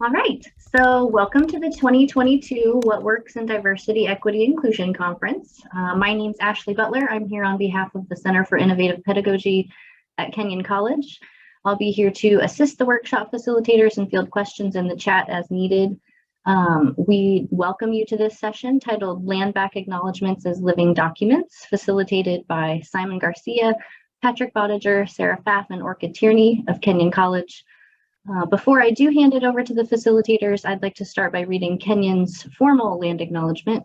All right, so welcome to the 2022 What Works in Diversity, Equity, Inclusion Conference. My name's Ashley Butler. I'm here on behalf of the Center for Innovative Pedagogy at Kenyon College. I'll be here to assist the workshop facilitators and field questions in the chat as needed. We welcome you to this session titled Landback Acknowledgements as Living Documents, facilitated by Simon Garcia, Patrick Bottiger, Sara Pfaff, and Orchid Tierney of Kenyon College. Before I do hand it over to the facilitators, I'd like to start by reading Kenyon's formal land acknowledgement,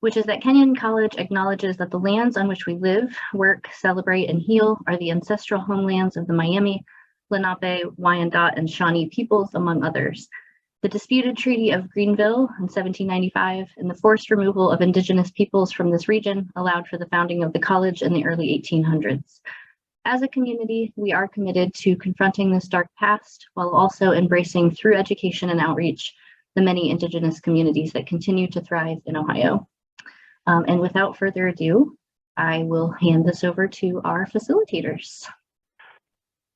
which is that Kenyon College acknowledges that the lands on which we live, work, celebrate, and heal are the ancestral homelands of the Miami, Lenape, Wyandot, and Shawnee peoples, among others. The disputed Treaty of Greenville in 1795 and the forced removal of Indigenous peoples from this region allowed for the founding of the college in the early 1800s. As a community, we are committed to confronting this dark past while also embracing through education and outreach the many Indigenous communities that continue to thrive in Ohio. And without further ado, I will hand this over to our facilitators.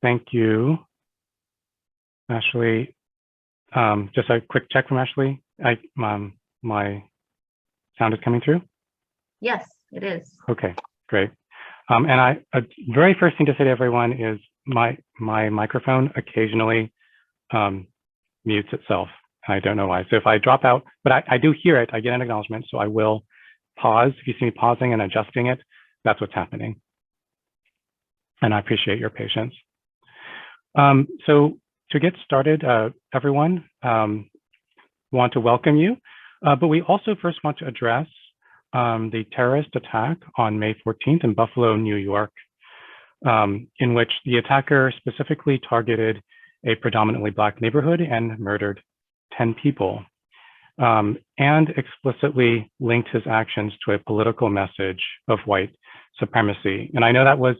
Thank you, Ashley. Just a quick check from Ashley. My sound is coming through? Yes, it is. Okay, great. And very first thing to say to everyone is my microphone occasionally mutes itself. I don't know why. So if I drop out, but I do hear it, I get an acknowledgement, so I will pause. If you see me pausing and adjusting it, that's what's happening. And I appreciate your patience. So to get started, everyone, want to welcome you, but we also first want to address the terrorist attack on May 14th in Buffalo, New York, in which the attacker specifically targeted a predominantly Black neighborhood and murdered 10 people, and explicitly linked his actions to a political message of white supremacy. And I know that was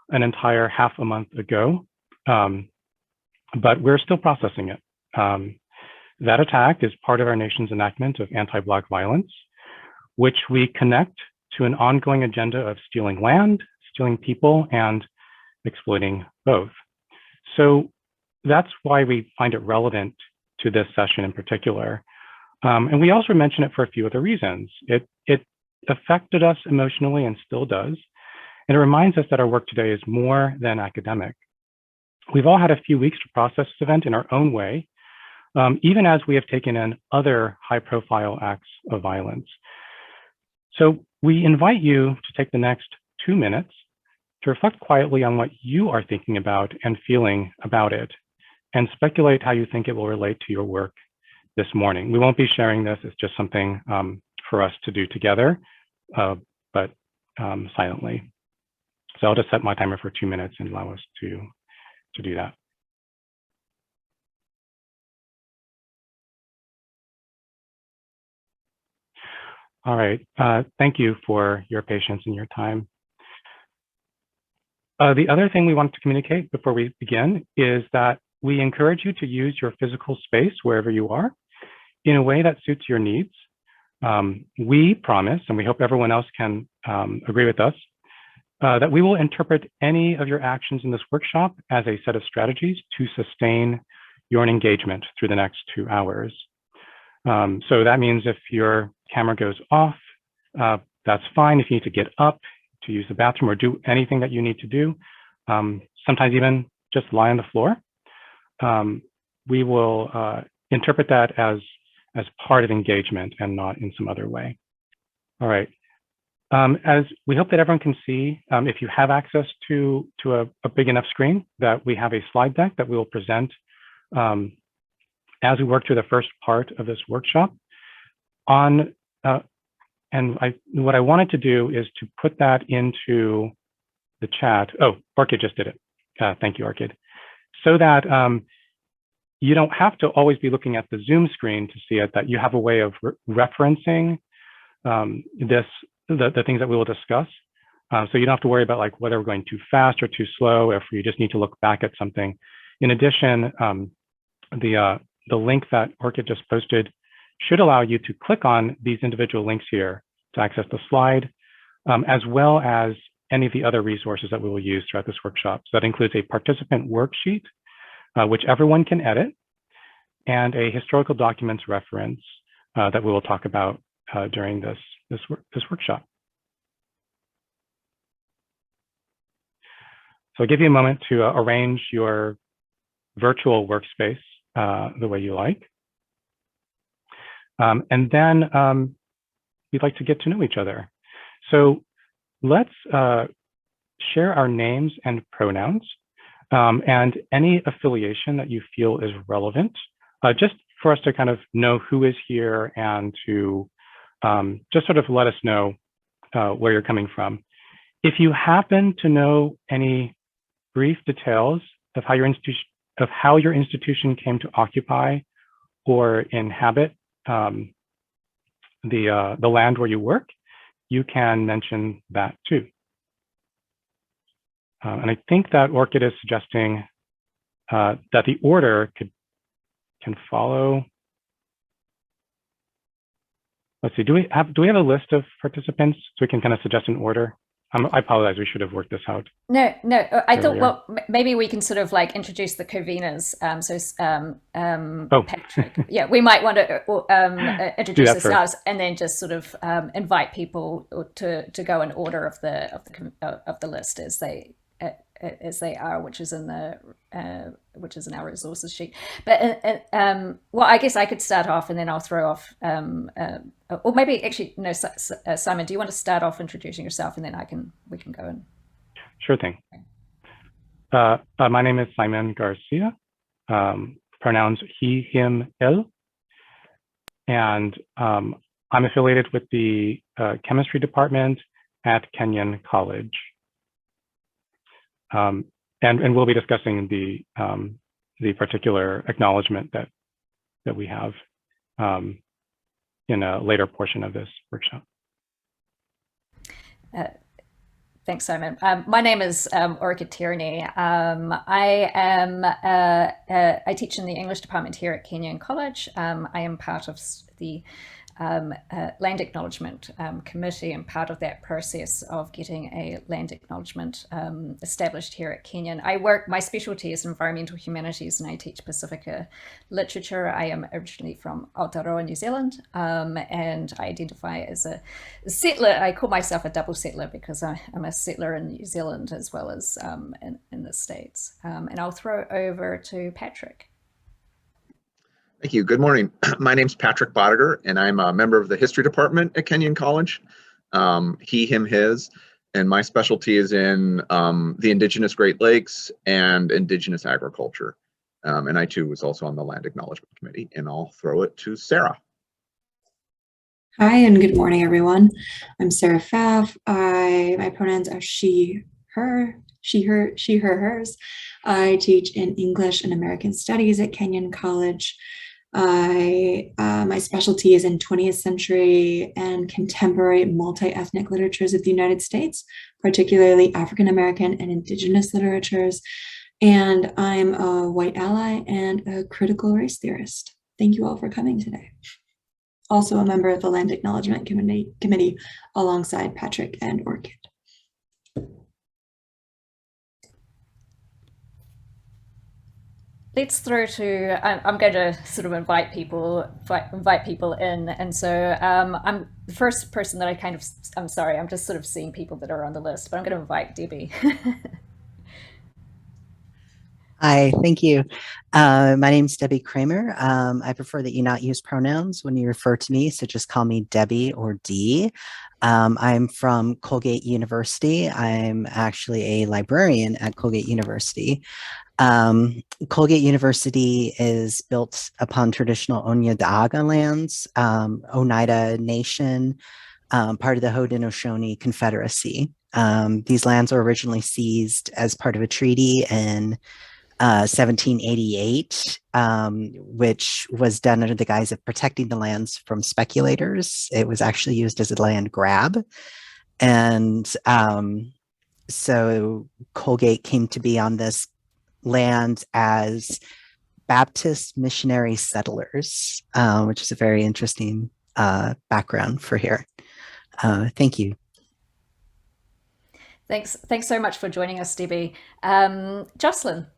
an entire half a month ago, but we're still processing it. That attack is part of our nation's enactment of anti-Black violence, which we connect to an ongoing agenda of stealing land, stealing people, and exploiting both. So that's why we find it relevant to this session in particular. And we also mention it for a few other reasons. It affected us emotionally and still does. And it reminds us that our work today is more than academic. We've all had a few weeks to process this event in our own way, even as we have taken in other high-profile acts of violence. So we invite you to take the next 2 minutes to reflect quietly on what you are thinking about and feeling about it, and speculate how you think it will relate to your work this morning. We won't be sharing this. It's just something for us to do together, but silently. So I'll just set my timer for 2 minutes and allow us to do that. All right, thank you for your patience and your time. The other thing we want to communicate before we begin is that we encourage you to use your physical space wherever you are in a way that suits your needs. We promise, and we hope everyone else can agree with us, that we will interpret any of your actions in this workshop as a set of strategies to sustain your engagement through the next 2 hours. So that means if your camera goes off, that's fine. If you need to get up to use the bathroom or do anything that you need to do, sometimes even just lie on the floor, we will interpret that as part of engagement and not in some other way. All right. As we hope that everyone can see, if you have access to a big enough screen, that we have a slide deck that we will present as we work through the first part of this workshop. What I wanted to do is to put that into the chat. Oh, Orchid just did it. Thank you, Orchid. So that you don't have to always be looking at the Zoom screen to see it, that you have a way of referencing the things that we will discuss. So you don't have to worry about like whether we're going too fast or too slow, or if you just need to look back at something. In addition, the link that Orchid just posted should allow you to click on these individual links here to access the slide, as well as any of the other resources that we will use throughout this workshop. So that includes a participant worksheet, which everyone can edit. and a historical documents reference that we will talk about during this workshop. So I'll give you a moment to arrange your virtual workspace the way you like. And then we'd like to get to know each other. So let's share our names and pronouns and any affiliation that you feel is relevant, just for us to kind of know who is here and to just sort of let us know where you're coming from. If you happen to know any brief details of how your institution came to occupy or inhabit the land where you work, you can mention that too. And I think that Orchid is suggesting that the order can follow. Let's see, do we have a list of participants so we can kind of suggest an order? I apologize, we should have worked this out. No, I thought, well, maybe we can sort of like introduce the conveners. Patrick, yeah, we might want to introduce ourselves and then just sort of invite people to go in order of the list as they are, which is in our resources sheet. But well, I guess I could start off and then I'll throw off, or maybe actually no. Simon, do you want to start off introducing yourself and then we can go in? Sure thing. My name is Simon Garcia. Pronouns he, him, él, and I'm affiliated with the chemistry department at Kenyon College. And we'll be discussing the particular acknowledgement that we have in a later portion of this workshop. Thanks, Simon. My name is Orchid Tierney. I teach in the English department here at Kenyon College. I am part of the land acknowledgement committee and part of that process of getting a land acknowledgement established here at Kenyon. My specialty is environmental humanities and I teach Pacifica literature. I am originally from Aotearoa, New Zealand, and I identify as a settler. I call myself a double settler because I'm a settler in New Zealand as well as in the States. And I'll throw over to Patrick. Thank you. Good morning. My name's Patrick Bottiger, and I'm a member of the history department at Kenyon College. He, him, his, and my specialty is in the Indigenous Great Lakes and Indigenous agriculture. And I too was also on the Land Acknowledgement Committee, and I'll throw it to Sara. Hi, and good morning, everyone. I'm Sara Pfaff. My pronouns are she, her, hers. I teach in English and American Studies at Kenyon College. My specialty is in 20th century and contemporary multi-ethnic literatures of the United States, particularly African American and Indigenous literatures. And I'm a white ally and a critical race theorist. Thank you all for coming today. Also a member of the Land Acknowledgement Committee alongside Patrick and Orchid. Let's throw to, I'm going to sort of invite people in. And so I'm the first person that I'm sorry, I'm just sort of seeing people that are on the list, but I'm going to invite Debbie. Hi, thank you. My name's Debbie Kramer. I prefer that you not use pronouns when you refer to me, so just call me Debbie or Dee. I'm from Colgate University. I'm actually a librarian at Colgate University. Colgate University is built upon traditional Onondaga lands, Oneida Nation, part of the Haudenosaunee Confederacy. These lands were originally seized as part of a treaty in 1788, which was done under the guise of protecting the lands from speculators. It was actually used as a land grab. And so Colgate came to be on this land as Baptist missionary settlers, which is a very interesting background for here. Thank you. Thanks so much for joining us, Debbie. Jocelyn.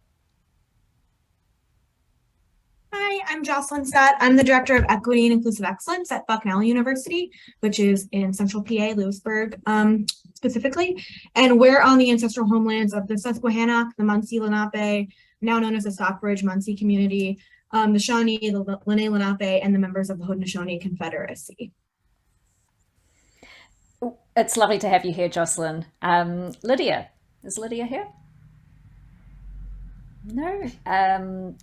Hi, I'm Jocelyn Stott. I'm the Director of Equity and Inclusive Excellence at Bucknell University, which is in Central PA, Lewisburg, specifically. And we're on the ancestral homelands of the Susquehannock, the Munsee Lenape, now known as the Stockbridge Munsee community, the Shawnee, the Lenape Lenape, and the members of the Haudenosaunee Confederacy. It's lovely to have you here, Jocelyn. Lydia, is Lydia here? No,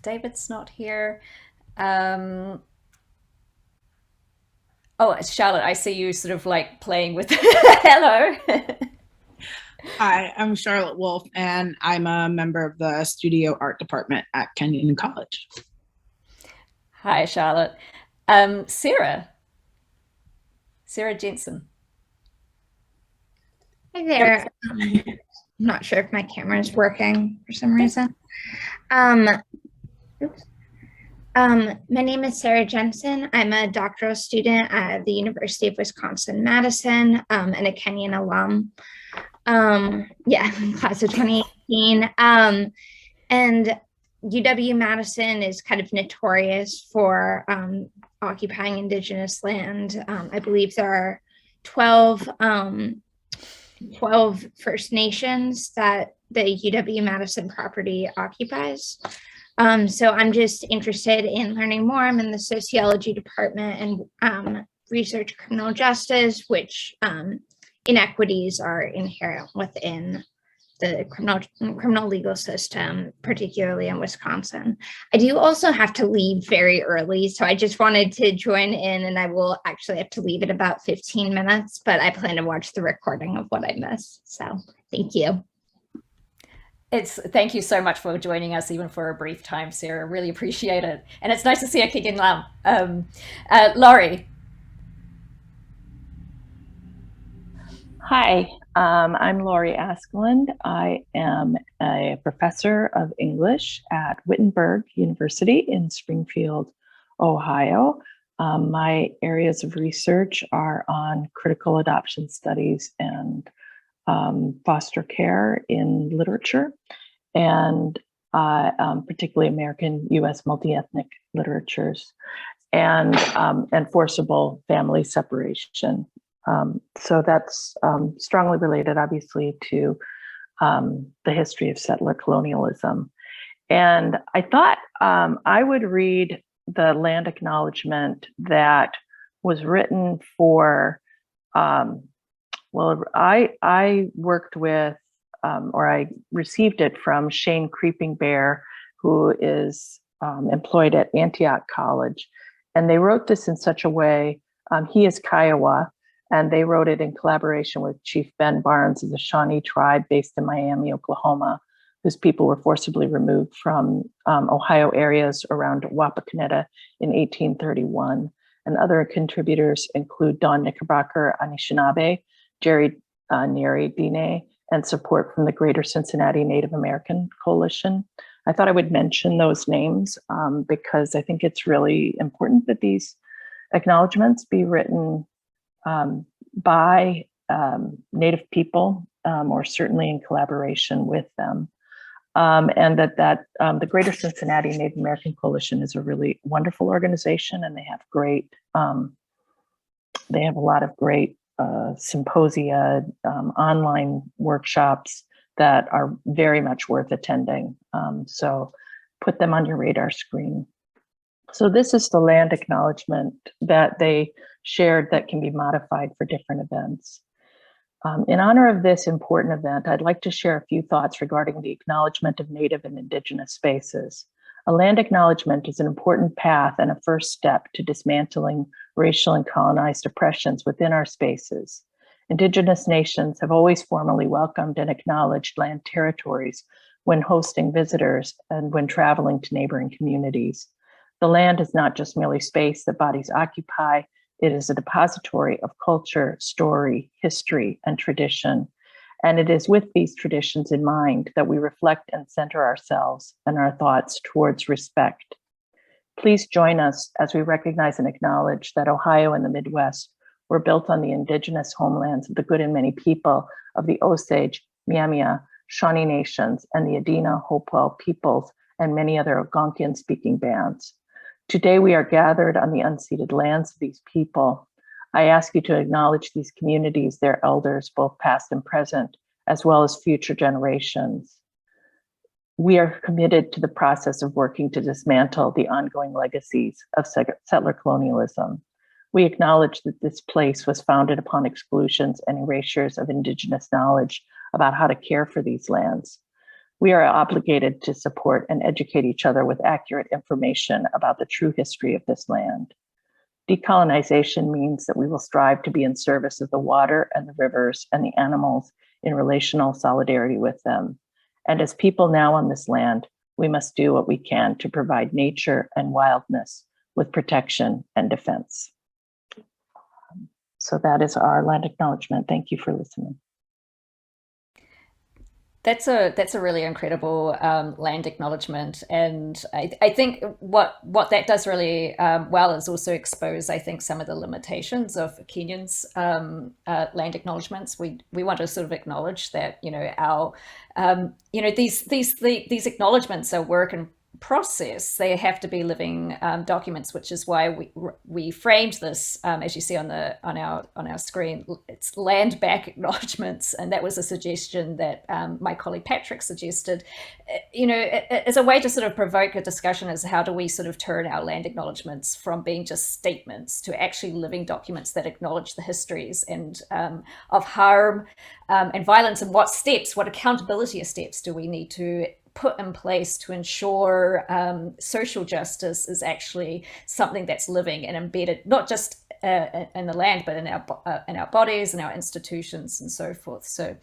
David's not here. Oh, it's Charlotte. I see you sort of like playing with. Hello. Hi, I'm Charlotte Wolf, and I'm a member of the studio art department at Kenyon College. Hi, Charlotte. Sara Jensen. Hi there. I'm not sure if my camera is working for some reason. My name is Sara Jensen. I'm a doctoral student at the University of Wisconsin-Madison and a Kenyon alum. Class of 2018. And UW-Madison is kind of notorious for occupying Indigenous land. I believe there are 12 First Nations that the UW-Madison property occupies. So I'm just interested in learning more. I'm in the sociology department and research criminal justice, which inequities are inherent within the criminal legal system, particularly in Wisconsin. I do also have to leave very early, so I just wanted to join in, and I will actually have to leave in about 15 minutes, but I plan to watch the recording of what I missed. So thank you. Thank you so much for joining us, even for a brief time, Sara. Really appreciate it. And it's nice to see a Kenyon alum. Laurie. Hi, I'm Laurie Askeland. I am a professor of English at Wittenberg University in Springfield, Ohio. My areas of research are on critical adoption studies and foster care in literature, and particularly American U.S. multi-ethnic literatures, and forcible family separation. So that's strongly related, obviously, to the history of settler colonialism. And I thought I would read the land acknowledgement that was written for, I worked with, or I received it from Shane Creeping Bear, who is employed at Antioch College. And they wrote this in such a way, he is Kiowa, and they wrote it in collaboration with Chief Ben Barnes of the Shawnee tribe based in Miami, Oklahoma, whose people were forcibly removed from Ohio areas around Wapakoneta in 1831. And other contributors include Dawn Knickerbocker Anishinaabe, Jerry Neri Dine, and support from the Greater Cincinnati Native American Coalition. I thought I would mention those names because I think it's really important that these acknowledgements be written by Native people, or certainly in collaboration with them. And that the Greater Cincinnati Native American Coalition is a really wonderful organization, and they have a lot of great symposia, online workshops that are very much worth attending. So put them on your radar screen. So this is the land acknowledgement that they shared that can be modified for different events. In honor of this important event, I'd like to share a few thoughts regarding the acknowledgement of Native and Indigenous spaces. A land acknowledgement is an important path and a first step to dismantling racial and colonized oppressions within our spaces. Indigenous nations have always formally welcomed and acknowledged land territories when hosting visitors and when traveling to neighboring communities. The land is not just merely space that bodies occupy, it is a depository of culture, story, history, and tradition. And it is with these traditions in mind that we reflect and center ourselves and our thoughts towards respect. Please join us as we recognize and acknowledge that Ohio and the Midwest were built on the Indigenous homelands of the good and many people of the Osage, Miamia, Shawnee nations, and the Adena, Hopewell peoples, and many other Algonquian-speaking bands. Today we are gathered on the unceded lands of these people. I ask you to acknowledge these communities, their elders, both past and present, as well as future generations. We are committed to the process of working to dismantle the ongoing legacies of settler colonialism. We acknowledge that this place was founded upon exclusions and erasures of Indigenous knowledge about how to care for these lands. We are obligated to support and educate each other with accurate information about the true history of this land. Decolonization means that we will strive to be in service of the water and the rivers and the animals in relational solidarity with them. And as people now on this land, we must do what we can to provide nature and wildness with protection and defense. So that is our land acknowledgement. Thank you for listening. That's a really incredible land acknowledgement, and I think what that does really well is also expose, I think, some of the limitations of Kenyon's land acknowledgements. We want to sort of acknowledge that our these acknowledgements are work in process. They have to be living documents, which is why we framed this, as you see on our screen. It's Landback Acknowledgements, and that was a suggestion that my colleague Patrick suggested. As a way to sort of provoke a discussion as how do we sort of turn our land acknowledgements from being just statements to actually living documents that acknowledge the histories and of harm and violence, and what accountability steps do we need to put in place to ensure social justice is actually something that's living and embedded, not just in the land, but in our bodies and our institutions and so forth. So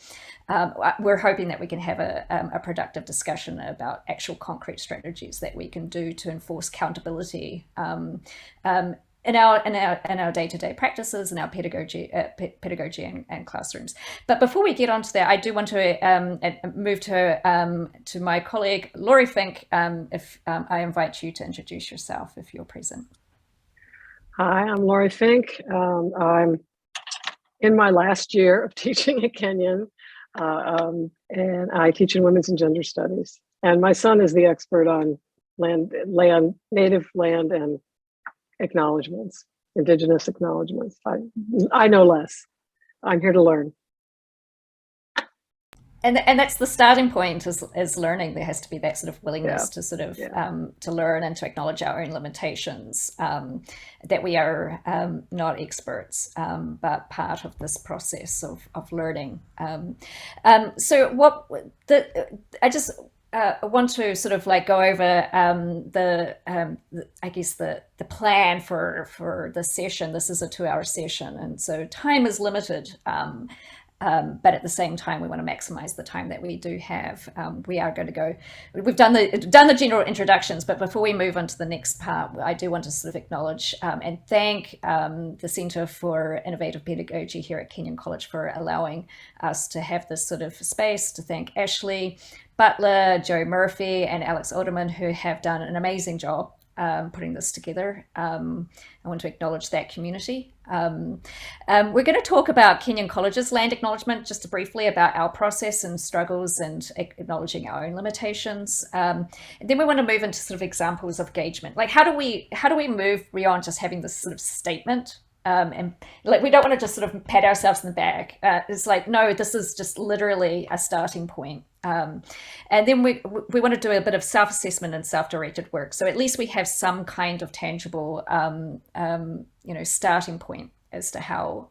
we're hoping that we can have a productive discussion about actual concrete strategies that we can do to enforce accountability in our day-to-day practices and our pedagogy and classrooms. But before we get onto that, I do want to move to my colleague Laurie Fink. If I invite you to introduce yourself, if you're present. Hi, I'm Laurie Fink. I'm in my last year of teaching at Kenyon, and I teach in women's and gender studies. And my son is the expert on native land and acknowledgements, Indigenous acknowledgements. I know less. I'm here to learn. And that's the starting point is learning. There has to be that sort of willingness to sort of to learn and to acknowledge our own limitations, that we are not experts, but part of this process of learning. So I just want to sort of like go over I guess the plan for the session. This is a 2-hour session, and so time is limited. But at the same time, we want to maximize the time that we do have. We are going to go. We've done the general introductions, but before we move on to the next part, I do want to sort of acknowledge and thank the Centre for Innovative Pedagogy here at Kenyon College for allowing us to have this sort of space. To thank Ashley Butler, Joe Murphy, and Alex Alderman, who have done an amazing job putting this together. I want to acknowledge that community. We're going to talk about Kenyon College's land acknowledgement, just briefly about our process and struggles and acknowledging our own limitations. And then we want to move into sort of examples of engagement. Like how do we move beyond just having this sort of statement? And like we don't want to just sort of pat ourselves in the back. It's like, no, this is just literally a starting point. And then we want to do a bit of self-assessment and self-directed work. So at least we have some kind of tangible, starting point as to how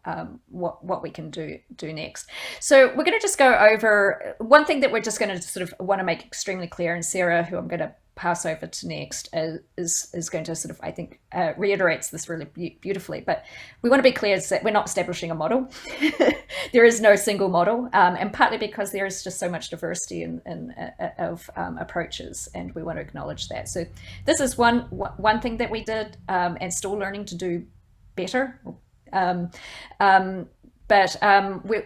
what we can do next. So we're going to just go over one thing that we're just going to sort of want to make extremely clear. And Sara, who I'm going to pass over to next, is going to sort of, I think, reiterates this really beautifully. But we want to be clear is that we're not establishing a model. There is no single model, and partly because there is just so much diversity of approaches, and we want to acknowledge that. So this is one thing that we did, and still learning to do better. But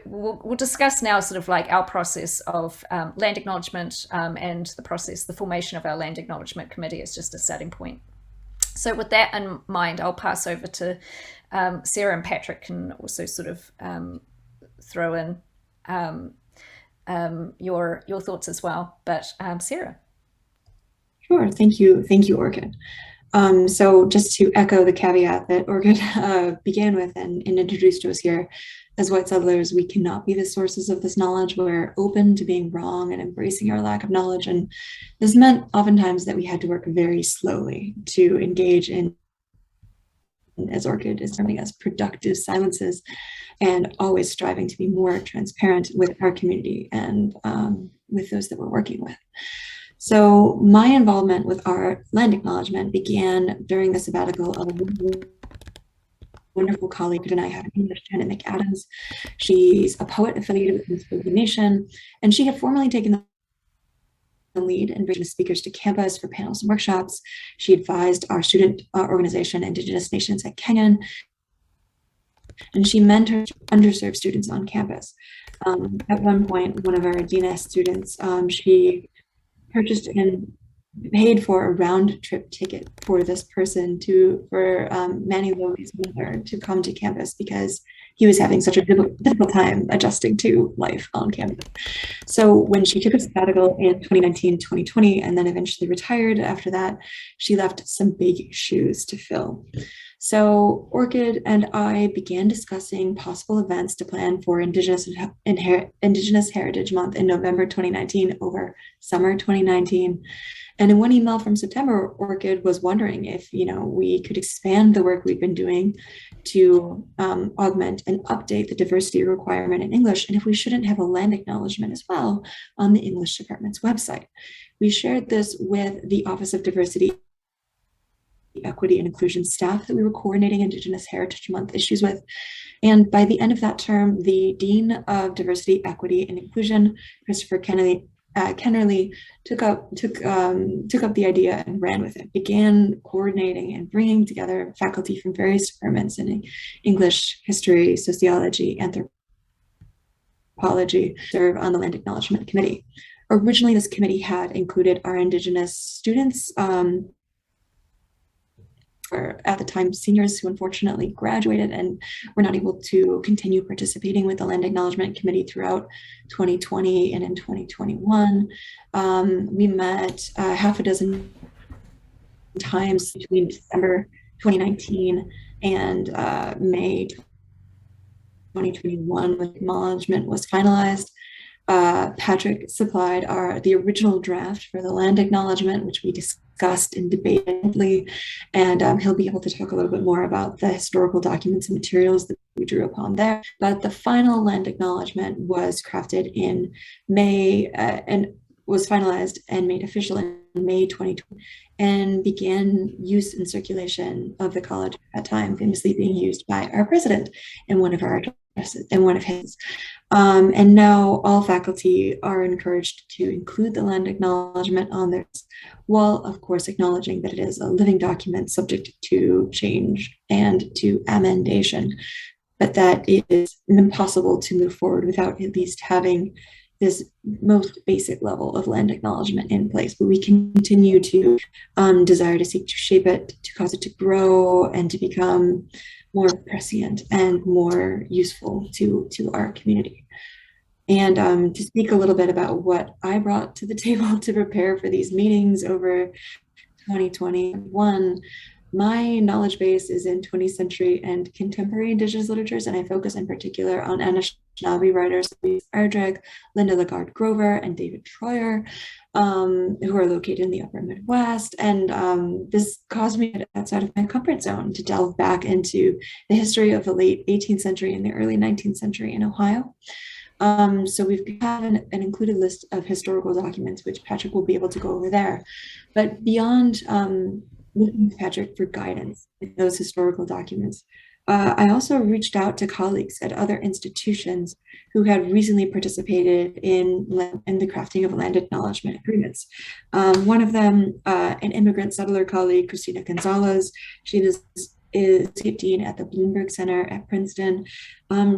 we'll discuss now sort of like our process of land acknowledgement and the formation of our land acknowledgement committee is just a starting point. So with that in mind, I'll pass over to Sara, and Patrick can also sort of throw in your thoughts as well. But Sara. Sure, thank you, Orchid. So just to echo the caveat that Orchid began with and introduced to us here, as white settlers, we cannot be the sources of this knowledge. We're open to being wrong and embracing our lack of knowledge. And this meant oftentimes that we had to work very slowly to engage in, as Orchid is terming as, productive silences, and always striving to be more transparent with our community and with those that we're working with. So my involvement with our land acknowledgement began during the sabbatical of a wonderful colleague and I have in English, Janet McAdams. She's a poet affiliated with Inspoken Nation, and she had formerly taken the lead in bringing speakers to campus for panels and workshops. She advised our student organization, Indigenous Nations at Kenyon, and she mentored underserved students on campus. At one point, one of our DNS students, she purchased and paid for a round trip ticket for this person for Manny Lowey's mother to come to campus because he was having such a difficult time adjusting to life on campus. So when she took a sabbatical in 2019, 2020, and then eventually retired after that, she left some big shoes to fill. So Orchid and I began discussing possible events to plan for Indigenous Heritage Month in November 2019 over summer 2019. And in one email from September, Orchid was wondering if, we could expand the work we've been doing to augment and update the diversity requirement in English, and if we shouldn't have a land acknowledgement as well on the English department's website. We shared this with the Office of Diversity, Equity, and Inclusion staff that we were coordinating Indigenous Heritage Month issues with. And by the end of that term, the Dean of Diversity, Equity, and Inclusion, Christopher Kennerly, took up the idea and ran with it, began coordinating and bringing together faculty from various departments in English, history, sociology, anthropology, serve on the Land Acknowledgement Committee. Originally, this committee had included our Indigenous students, or at the time seniors who unfortunately graduated and were not able to continue participating with the Land Acknowledgement Committee throughout 2020 and in 2021. We met half a dozen times between December 2019 and May 2021 when acknowledgement was finalized. Patrick supplied the original draft for the land acknowledgement, which we discussed and debated, and he'll be able to talk a little bit more about the historical documents and materials that we drew upon there. But the final land acknowledgement was crafted in May and was finalized and made official in May 2020 and began use and circulation of the college at that time, famously being used by our president in one of our addresses, in one of his. And now all faculty are encouraged to include the land acknowledgement on theirs, while of course acknowledging that it is a living document subject to change and to amendation, but that it is impossible to move forward without at least having this most basic level of land acknowledgement in place. But we continue to desire to seek to shape it, to cause it to grow and to become more prescient and more useful to our community. And to speak a little bit about what I brought to the table to prepare for these meetings over 2021, my knowledge base is in 20th century and contemporary Indigenous literatures, and I focus in particular on Anishinaabe writers, Ardreg, Linda Lagarde Grover, and David Troyer, who are located in the upper Midwest. And this caused me to get outside of my comfort zone to delve back into the history of the late 18th century and the early 19th century in Ohio. So we've got an included list of historical documents, which Patrick will be able to go over there. But beyond looking to Patrick for guidance in those historical documents, I also reached out to colleagues at other institutions who had recently participated in the crafting of land acknowledgement agreements. One of them, an immigrant settler colleague, Christina Gonzalez, she is dean at the Bloomberg Center at Princeton.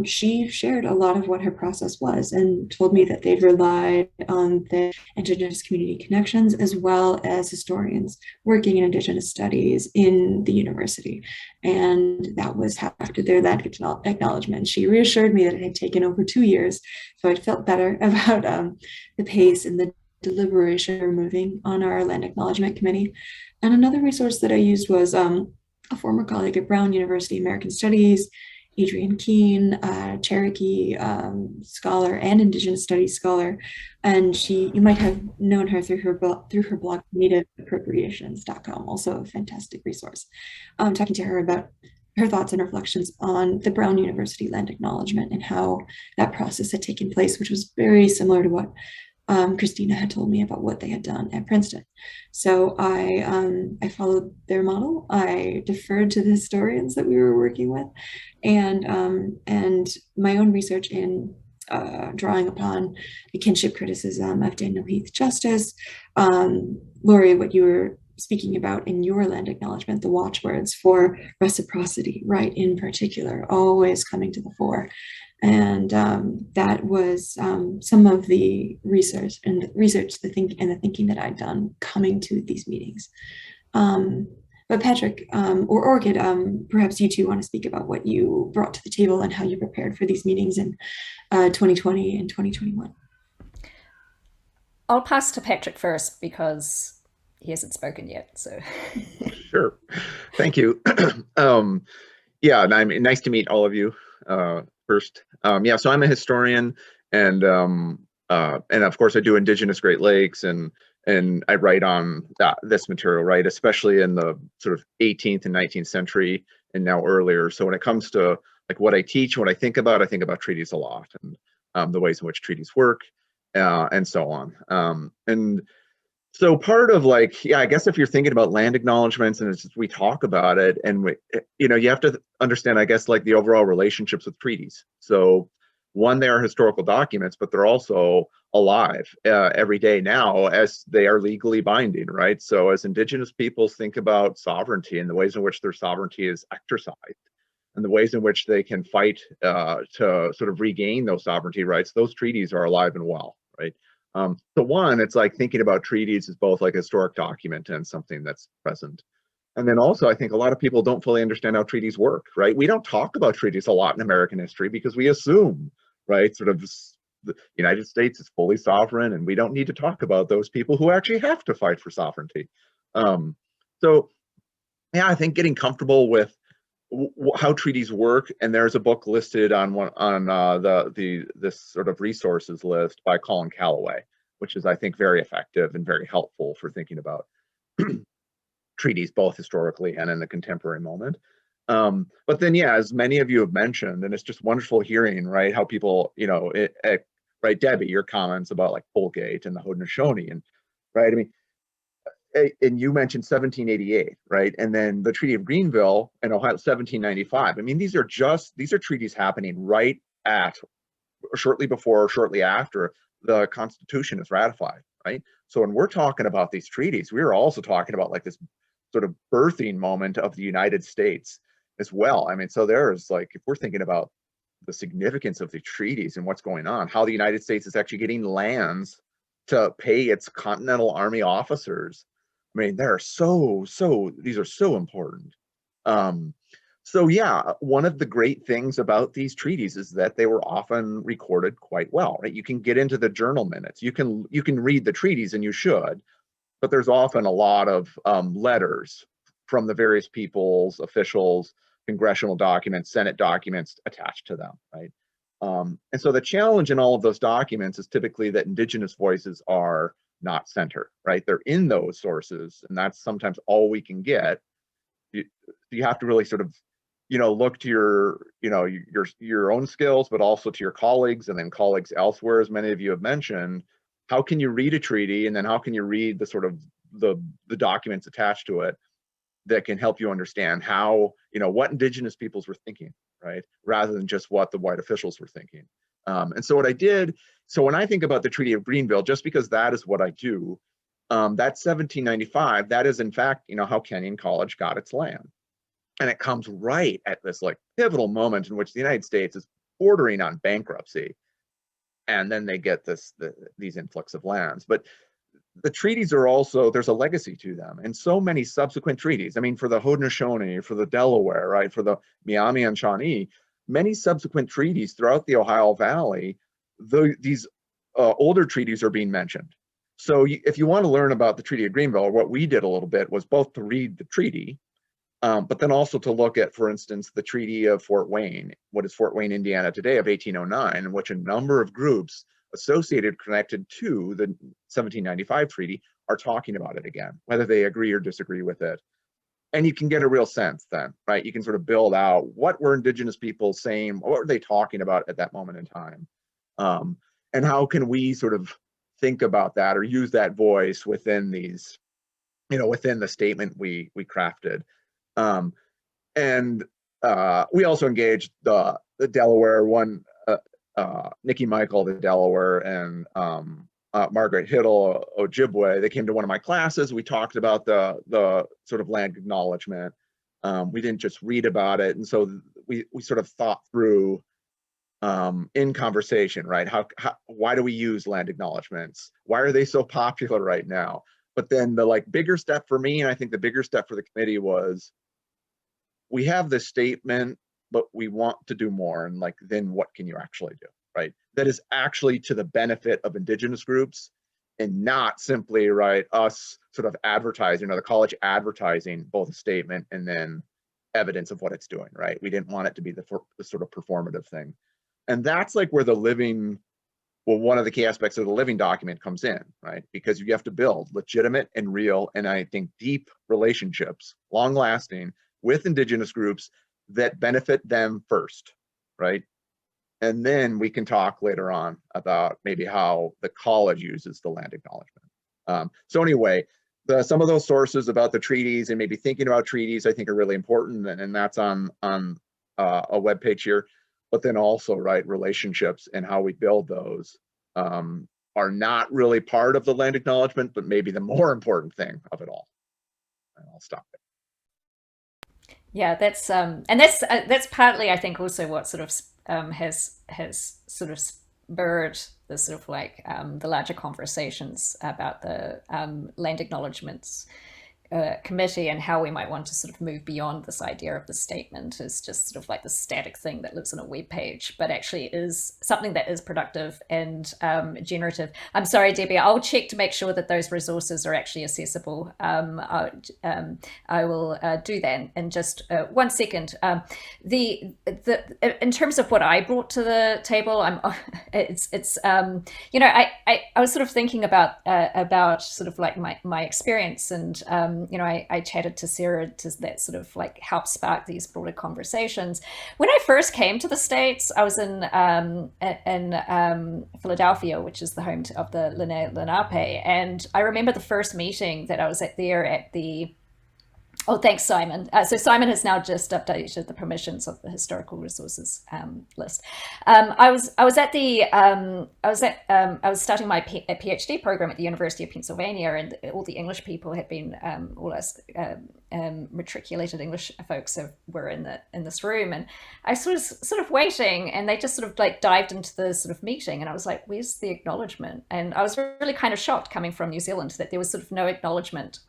She shared a lot of what her process was and told me that they'd relied on the Indigenous community connections as well as historians working in Indigenous studies in the university. And that was how after their land acknowledgement. She reassured me that it had taken over 2 years, so I felt better about the pace and the deliberation or moving on our land acknowledgement committee. And another resource that I used was a former colleague at Brown University American Studies, Adrienne Keene, Cherokee scholar and Indigenous Studies scholar, and you might have known her through her blog, nativeappropriations.com, also a fantastic resource. Talking to her about her thoughts and reflections on the Brown University land acknowledgement and how that process had taken place, which was very similar to what Christina had told me about what they had done at Princeton. So I followed their model. I deferred to the historians that we were working with, and my own research in drawing upon the kinship criticism of Daniel Heath Justice. Lori, what you were speaking about in your land acknowledgement, the watchwords for reciprocity, right, in particular, always coming to the fore. And that was some of the research and the thinking that I'd done coming to these meetings. But Patrick or Orchid, perhaps you two want to speak about what you brought to the table and how you prepared for these meetings in 2020 and 2021. I'll pass to Patrick first because he hasn't spoken yet. So Sure, thank you. Yeah, and nice to meet all of you. First, yeah, so I'm a historian, and of course I do Indigenous Great Lakes, and I write on this material, right, especially in the sort of 18th and 19th century and now earlier. So when it comes to like what I teach, what I think about treaties a lot, and the ways in which treaties work, and so on. And so part of like, yeah, I guess if you're thinking about land acknowledgements and we talk about it, and you have to understand, I guess, like the overall relationships with treaties. So one, they are historical documents, but they're also alive every day now as they are legally binding, right? So as Indigenous peoples think about sovereignty and the ways in which their sovereignty is exercised, and the ways in which they can fight to sort of regain those sovereignty rights, those treaties are alive and well, right? So one, it's like thinking about treaties as both like a historic document and something that's present. And then also, I think a lot of people don't fully understand how treaties work, right? We don't talk about treaties a lot in American history because we assume, right, sort of the United States is fully sovereign and we don't need to talk about those people who actually have to fight for sovereignty. So yeah, I think getting comfortable with how treaties work, and there's a book listed on this sort of resources list by Colin Calloway, which is, I think, very effective and very helpful for thinking about treaties both historically and in the contemporary moment. But then, yeah, as many of you have mentioned, and it's just wonderful hearing, right, how people, right, Debbie, your comments about like Polegate and the Haudenosaunee, and right, I mean, and you mentioned 1788, right? And then the Treaty of Greenville and Ohio, 1795. I mean, these are treaties happening right at, shortly before, or shortly after the Constitution is ratified, right? So when we're talking about these treaties, we're also talking about like this sort of birthing moment of the United States as well. I mean, so there's like, if we're thinking about the significance of the treaties and what's going on, how the United States is actually getting lands to pay its Continental Army officers. I mean, these are so important. So yeah, one of the great things about these treaties is that they were often recorded quite well, right? You can get into the journal minutes, you can read the treaties, and you should, but there's often a lot of letters from the various peoples, officials, congressional documents, Senate documents attached to them, right? And so the challenge in all of those documents is typically that Indigenous voices are not center, right? They're in those sources, and that's sometimes all we can get. You have to really sort of, look to your own skills, but also to your colleagues and then colleagues elsewhere, as many of you have mentioned. How can you read a treaty, and then how can you read the sort of the documents attached to it that can help you understand how, what Indigenous peoples were thinking, right? Rather than just what the white officials were thinking. And so what I did, so when I think about the Treaty of Greenville, just because that is what I do, that 1795, that is in fact, how Kenyon College got its land. And it comes right at this like pivotal moment in which the United States is bordering on bankruptcy. And then they get these influx of lands. But the treaties are also, there's a legacy to them, and so many subsequent treaties. I mean, for the Haudenosaunee, for the Delaware, right, for the Miami and Shawnee, many subsequent treaties throughout the Ohio Valley, these older treaties are being mentioned. So if you want to learn about the Treaty of Greenville, what we did a little bit was both to read the treaty, but then also to look at, for instance, the Treaty of Fort Wayne, what is Fort Wayne, Indiana today, of 1809, in which a number of groups associated, connected to the 1795 treaty are talking about it again, whether they agree or disagree with it. And you can get a real sense then, right? You can sort of build out what were Indigenous people saying, what were they talking about at that moment in time? And how can we sort of think about that or use that voice within these, within the statement we crafted. We also engaged the Delaware one, Nikki Michael, the Delaware, and Margaret Hiddle Ojibwe. They came to one of my classes. We talked about the sort of land acknowledgement. We didn't just read about it, and so we sort of thought through in conversation, right? Why do we use land acknowledgements? Why are they so popular right now? But then the bigger step for me, and I think the bigger step for the committee, was we have this statement, but we want to do more. And then what can you actually do, right? That is actually to the benefit of Indigenous groups, and not simply, right, us sort of advertising, or the college advertising both a statement and then evidence of what it's doing, right? We didn't want it to be the sort of performative thing. And that's where the living, one of the key aspects of the living document comes in, right? Because you have to build legitimate and real, and I think deep relationships, long lasting, with Indigenous groups that benefit them first, right? And then we can talk later on about maybe how the college uses the land acknowledgement. So anyway, some of those sources about the treaties and maybe thinking about treaties, I think, are really important, and that's on a webpage here. But then also, right, relationships and how we build those are not really part of the land acknowledgement, but maybe the more important thing of it all. And I'll stop there. Yeah, that's partly, I think, also what sort of has sort of spurred the sort of the larger conversations about the land acknowledgements committee, and how we might want to sort of move beyond this idea of the statement as just sort of the static thing that lives on a web page, but actually is something that is productive and generative. I'm sorry, Debbie, I'll check to make sure that those resources are actually accessible. I will do that in just 1 second. In terms of what I brought to the table, I was sort of thinking about sort of my experience, and I chatted to Sara that sort of helped spark these broader conversations. When I first came to the States, I was in Philadelphia, which is the home of the Lenape, and I remember the first meeting that I was at the Oh, thanks, Simon. So Simon has now just updated the permissions of the historical resources list. I was starting my PhD program at the University of Pennsylvania, and all the English people had been all us matriculated English folks were in this room, and I was sort of waiting, and they just sort of dived into the sort of meeting, and I was like, "Where's the acknowledgement?" And I was really kind of shocked, coming from New Zealand, that there was sort of no acknowledgement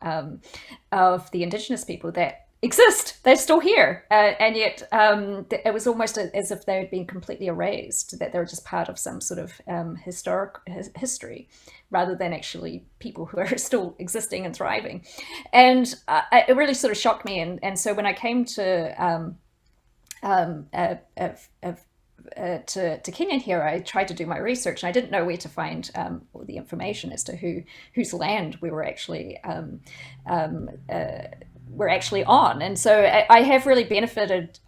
of the Indigenous people that exist. They're still here, and yet it was almost as if they had been completely erased, that they were just part of some sort of history, rather than actually people who are still existing and thriving. And it really sort of shocked me. And so when I came to Kenyon here, I tried to do my research, and I didn't know where to find all the information as to whose land we were actually on. And so I have really benefited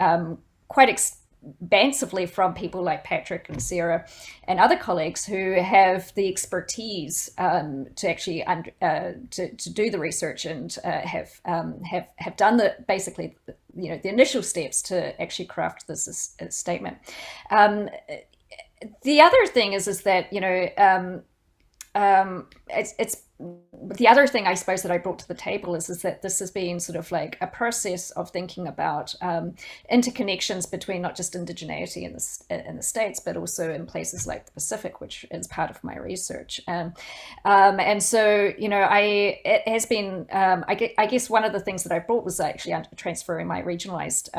quite expansively from people like Patrick and Sara and other colleagues who have the expertise to actually to do the research, and have done basically the initial steps to actually craft this statement. The other thing is that it's the other thing I suppose that I brought to the table is that this has been sort of like a process of thinking about interconnections between not just indigeneity in the States, but also in places like the Pacific, which is part of my research. And so, you know, it has been, I guess one of the things that I brought was actually transferring my regionalized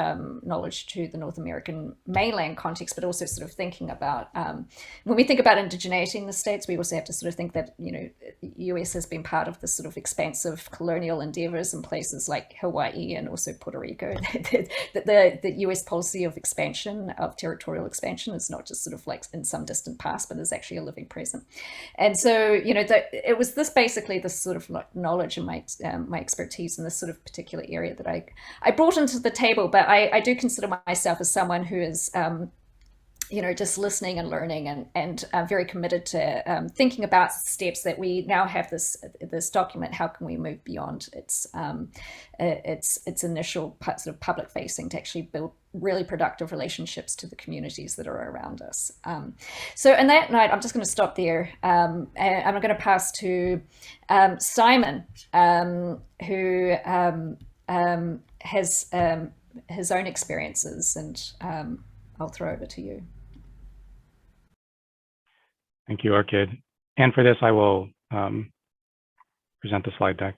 knowledge to the North American mainland context, but also sort of thinking about, when we think about indigeneity in the States, we also have to sort of think that, you know, US has been part of this sort of expansive colonial endeavors in places like Hawaii and also Puerto Rico. The US policy of expansion, of territorial expansion, is not just sort of like in some distant past, but is actually a living present. And so, you know, it was this basically this sort of like knowledge and my expertise in this sort of particular area that I brought into the table. But I do consider myself as someone who is you know, just listening and learning, and very committed to thinking about steps that we now have this document. How can we move beyond its initial sort of public facing to actually build really productive relationships to the communities that are around us. So on that note, I'm just going to stop there, and I'm going to pass to Simon, who has his own experiences, and I'll throw over to you. Thank you, Orchid. And for this, I will present the slide deck.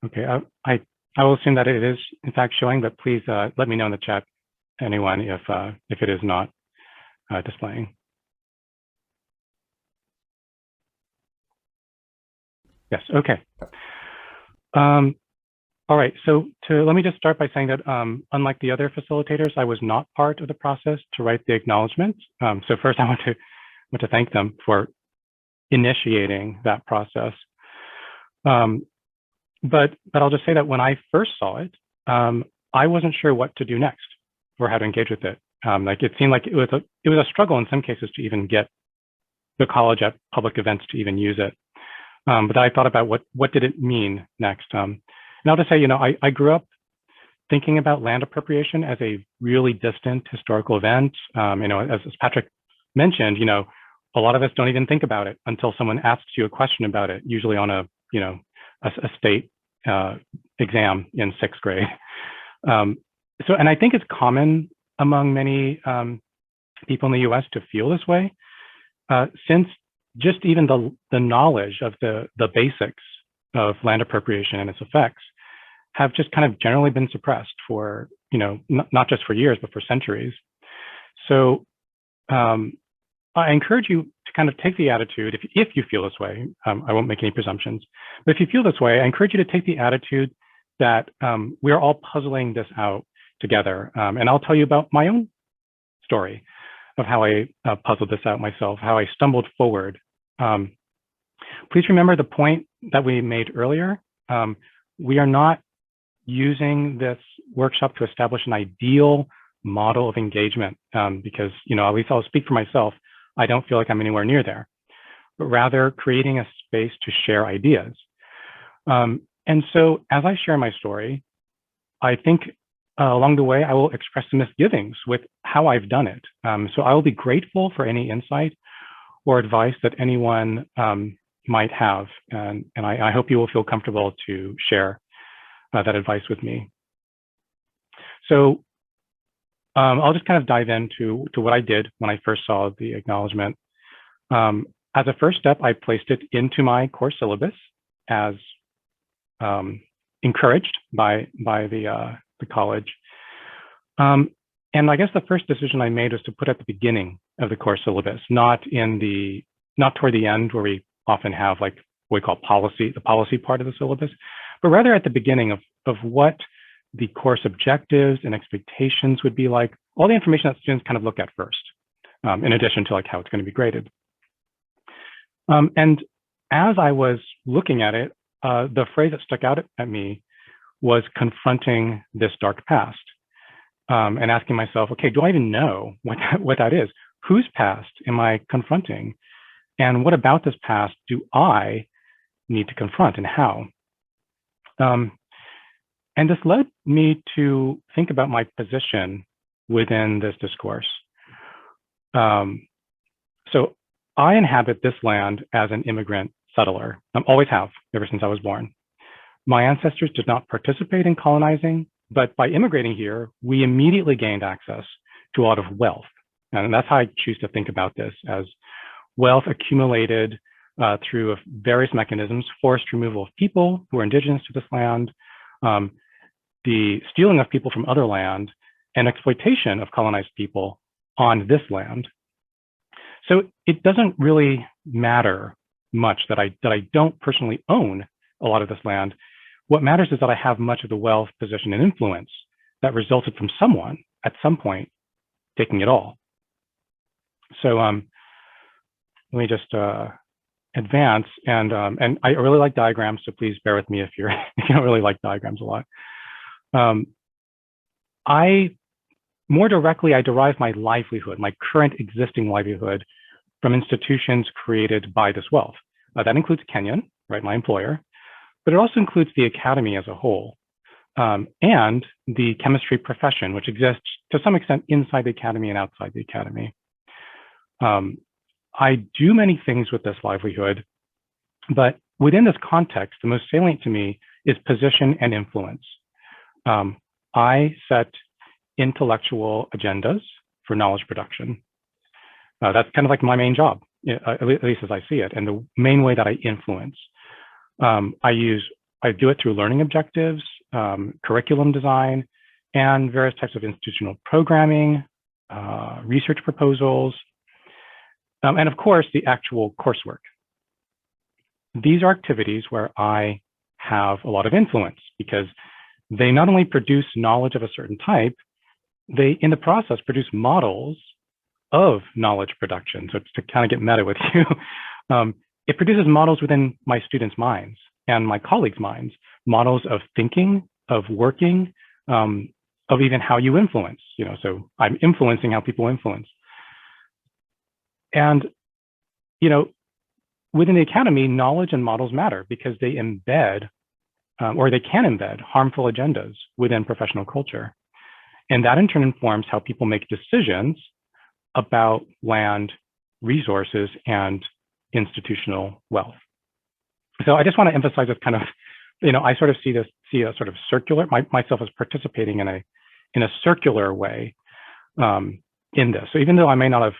Okay, I will assume that it is in fact showing, but please let me know in the chat, anyone, if it is not displaying. Yes, okay. All right, so let me just start by saying that unlike the other facilitators, I was not part of the process to write the acknowledgement. So first I want to thank them for initiating that process. But I'll just say that when I first saw it, I wasn't sure what to do next or how to engage with it. Like it seemed like it was a struggle in some cases to even get the college at public events to even use it. But I thought about what did it mean next. And I'll just say, you know, I grew up thinking about land appropriation as a really distant historical event. You know, as Patrick mentioned, you know, a lot of us don't even think about it until someone asks you a question about it, usually on a state exam in 6th grade. And I think it's common among many people in the US to feel this way, since just even the knowledge of the basics of land appropriation and its effects have just kind of generally been suppressed for, you know, not just for years, but for centuries. So I encourage you to kind of take the attitude, if you feel this way, I won't make any presumptions, but if you feel this way, I encourage you to take the attitude that we're all puzzling this out together. And I'll tell you about my own story of how I puzzled this out myself, how I stumbled forward. Please remember the point that we made earlier. We are not using this workshop to establish an ideal model of engagement, because, you know, at least I'll speak for myself, I don't feel like I'm anywhere near there, but rather creating a space to share ideas. And so as I share my story, I think along the way, I will express some misgivings with how I've done it. So I will be grateful for any insight or advice that anyone might have. And I hope you will feel comfortable to share that advice with me. So I'll just kind of dive into what I did when I first saw the acknowledgement. As a first step, I placed it into my course syllabus as encouraged by the college. And I guess the first decision I made was to put at the beginning of the course syllabus, not toward the end where we often have like what we call the policy part of the syllabus, but rather at the beginning of what the course objectives and expectations would be like, all the information that students kind of look at first, in addition to like how it's going to be graded. And as I was looking at it, the phrase that stuck out at me was confronting this dark past, and asking myself, okay, do I even know what that is? Whose past am I confronting? And what about this past do I need to confront, and how? And this led me to think about my position within this discourse. So I inhabit this land as an immigrant settler. I always have, ever since I was born. My ancestors did not participate in colonizing, but by immigrating here, we immediately gained access to a lot of wealth. And that's how I choose to think about this, as wealth accumulated through various mechanisms: forced removal of people who are indigenous to this land, the stealing of people from other land, and exploitation of colonized people on this land. So it doesn't really matter much that I don't personally own a lot of this land. What matters is that I have much of the wealth, position, and influence that resulted from someone at some point taking it all. So let me just advance, and I really like diagrams, so please bear with me if you don't really like diagrams a lot. More directly, I derive my livelihood, my current existing livelihood, from institutions created by this wealth. That includes Kenyon, right, my employer, but it also includes the academy as a whole, and the chemistry profession, which exists to some extent inside the academy and outside the academy. I do many things with this livelihood, but within this context, the most salient to me is position and influence. I set intellectual agendas for knowledge production. That's kind of like my main job, at least as I see it, and the main way that I influence. I do it through learning objectives, curriculum design, and various types of institutional programming, research proposals, and of course, the actual coursework. These are activities where I have a lot of influence because they not only produce knowledge of a certain type, they, in the process, produce models of knowledge production. So to kind of get meta with you, it produces models within my students' minds and my colleagues' minds, models of thinking, of working, of even how you influence. So I'm influencing how people influence. And, within the academy, knowledge and models matter because they embed, or they can embed, harmful agendas within professional culture. And that in turn informs how people make decisions about land, resources, and institutional wealth. So I just want to emphasize this kind of, I sort of see a sort of circular, myself as participating in a circular way in this. So even though I may not have,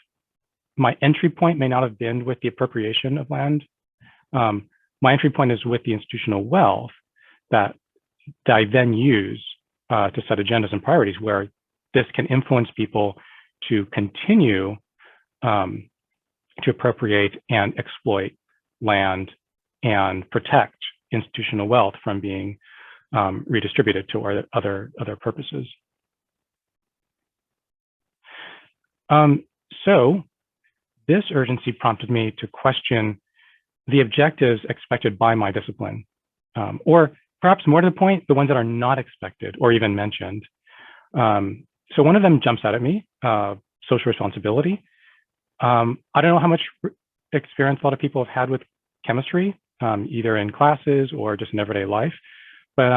my entry point may not have been with the appropriation of land, my entry point is with the institutional wealth that I then use to set agendas and priorities, where this can influence people to continue to appropriate and exploit land and protect institutional wealth from being redistributed to other purposes. So this urgency prompted me to question the objectives expected by my discipline, or perhaps more to the point, the ones that are not expected or even mentioned. So one of them jumps out at me, social responsibility. I don't know how much experience a lot of people have had with chemistry, either in classes or just in everyday life, but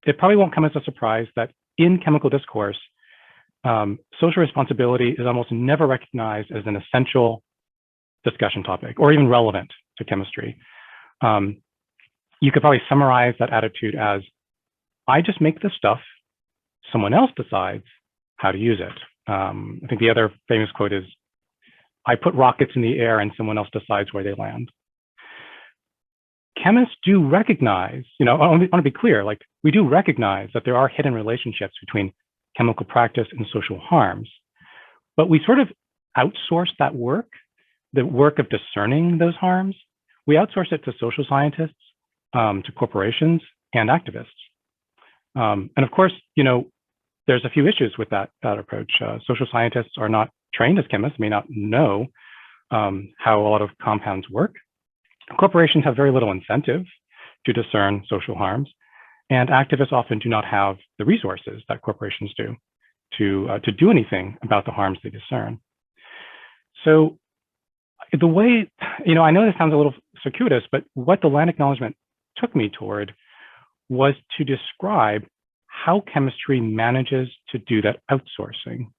it probably won't come as a surprise that in chemical discourse, social responsibility is almost never recognized as an essential discussion topic or even relevant to chemistry. You could probably summarize that attitude as, I just make this stuff, someone else decides how to use it. I think the other famous quote is, I put rockets in the air and someone else decides where they land. Chemists do recognize, I want to be clear, like we do recognize that there are hidden relationships between chemical practice and social harms, but we sort of outsource that work, the work of discerning those harms. We outsource it to social scientists, to corporations and activists. And of course, there's a few issues with that approach. Social scientists are not trained as chemists, may not know how a lot of compounds work. Corporations have very little incentive to discern social harms, and activists often do not have the resources that corporations do to do anything about the harms they discern. So the way, I know this sounds a little circuitous, but what the land acknowledgement took me toward was to describe how chemistry manages to do that outsourcing.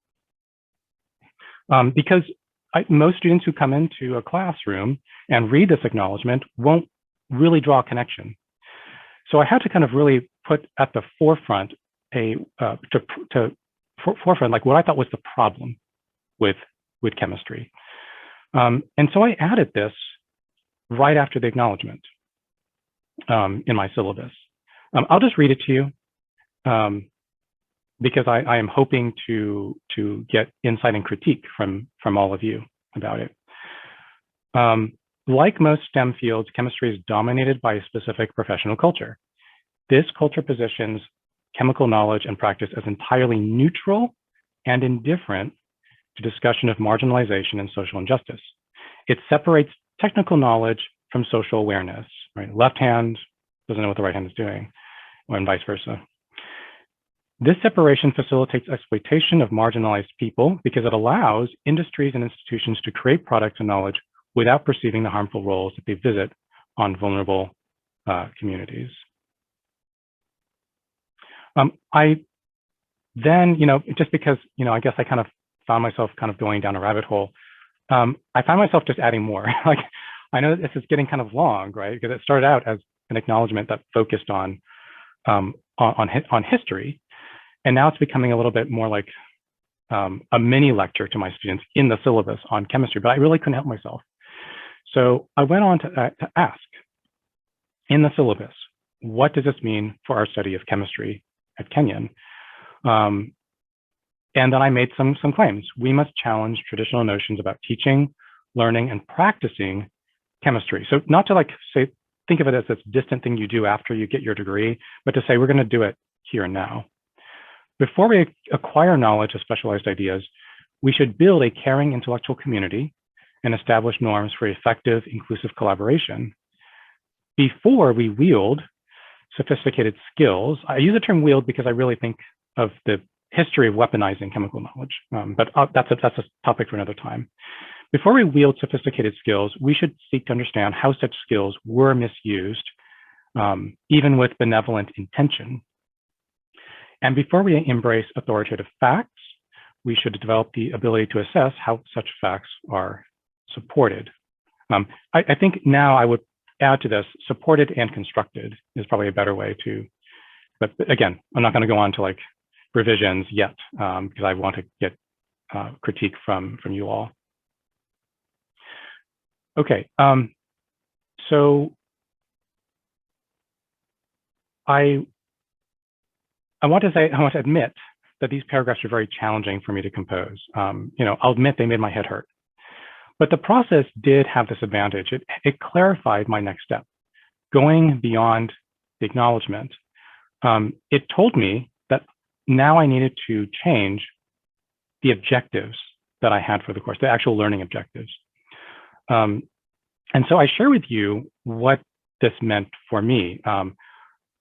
Because most students who come into a classroom and read this acknowledgement won't really draw a connection. So I had to kind of really put at the forefront forefront like what I thought was the problem with chemistry. And so I added this right after the acknowledgement in my syllabus. I'll just read it to you because I am hoping to get insight and critique from all of you about it. Like most STEM fields, chemistry is dominated by a specific professional culture. This culture positions chemical knowledge and practice as entirely neutral and indifferent to discussion of marginalization and social injustice. It separates technical knowledge from social awareness, right? Left hand doesn't know what the right hand is doing, and vice versa. This separation facilitates exploitation of marginalized people because it allows industries and institutions to create products and knowledge without perceiving the harmful roles that they visit on vulnerable communities. I then, just because, I guess I kind of found myself kind of going down a rabbit hole, I found myself just adding more. Like, I know that this is getting kind of long, right? Because it started out as an acknowledgement that focused on history, and now it's becoming a little bit more like a mini lecture to my students in the syllabus on chemistry, but I really couldn't help myself. So I went on to ask in the syllabus, what does this mean for our study of chemistry at Kenyon? And then I made some claims. We must challenge traditional notions about teaching, learning, and practicing chemistry. So not to like say, think of it as this distant thing you do after you get your degree, but to say we're going to do it here and now. Before we acquire knowledge of specialized ideas, we should build a caring intellectual community and establish norms for effective, inclusive collaboration. Before we wield sophisticated skills, I use the term wield because I really think of the history of weaponizing chemical knowledge, but that's a topic for another time. Before we wield sophisticated skills, we should seek to understand how such skills were misused, even with benevolent intention. And before we embrace authoritative facts, we should develop the ability to assess how such facts are supported. I think now I would add to this, supported and constructed is probably a better way to, but again, I'm not going to go on to like revisions yet because I want to get critique from you all. Okay, so I want to admit that these paragraphs are very challenging for me to compose. I'll admit they made my head hurt. But the process did have this advantage. It clarified my next step. Going beyond the acknowledgement, it told me that now I needed to change the objectives that I had for the course, the actual learning objectives. And so I share with you what this meant for me.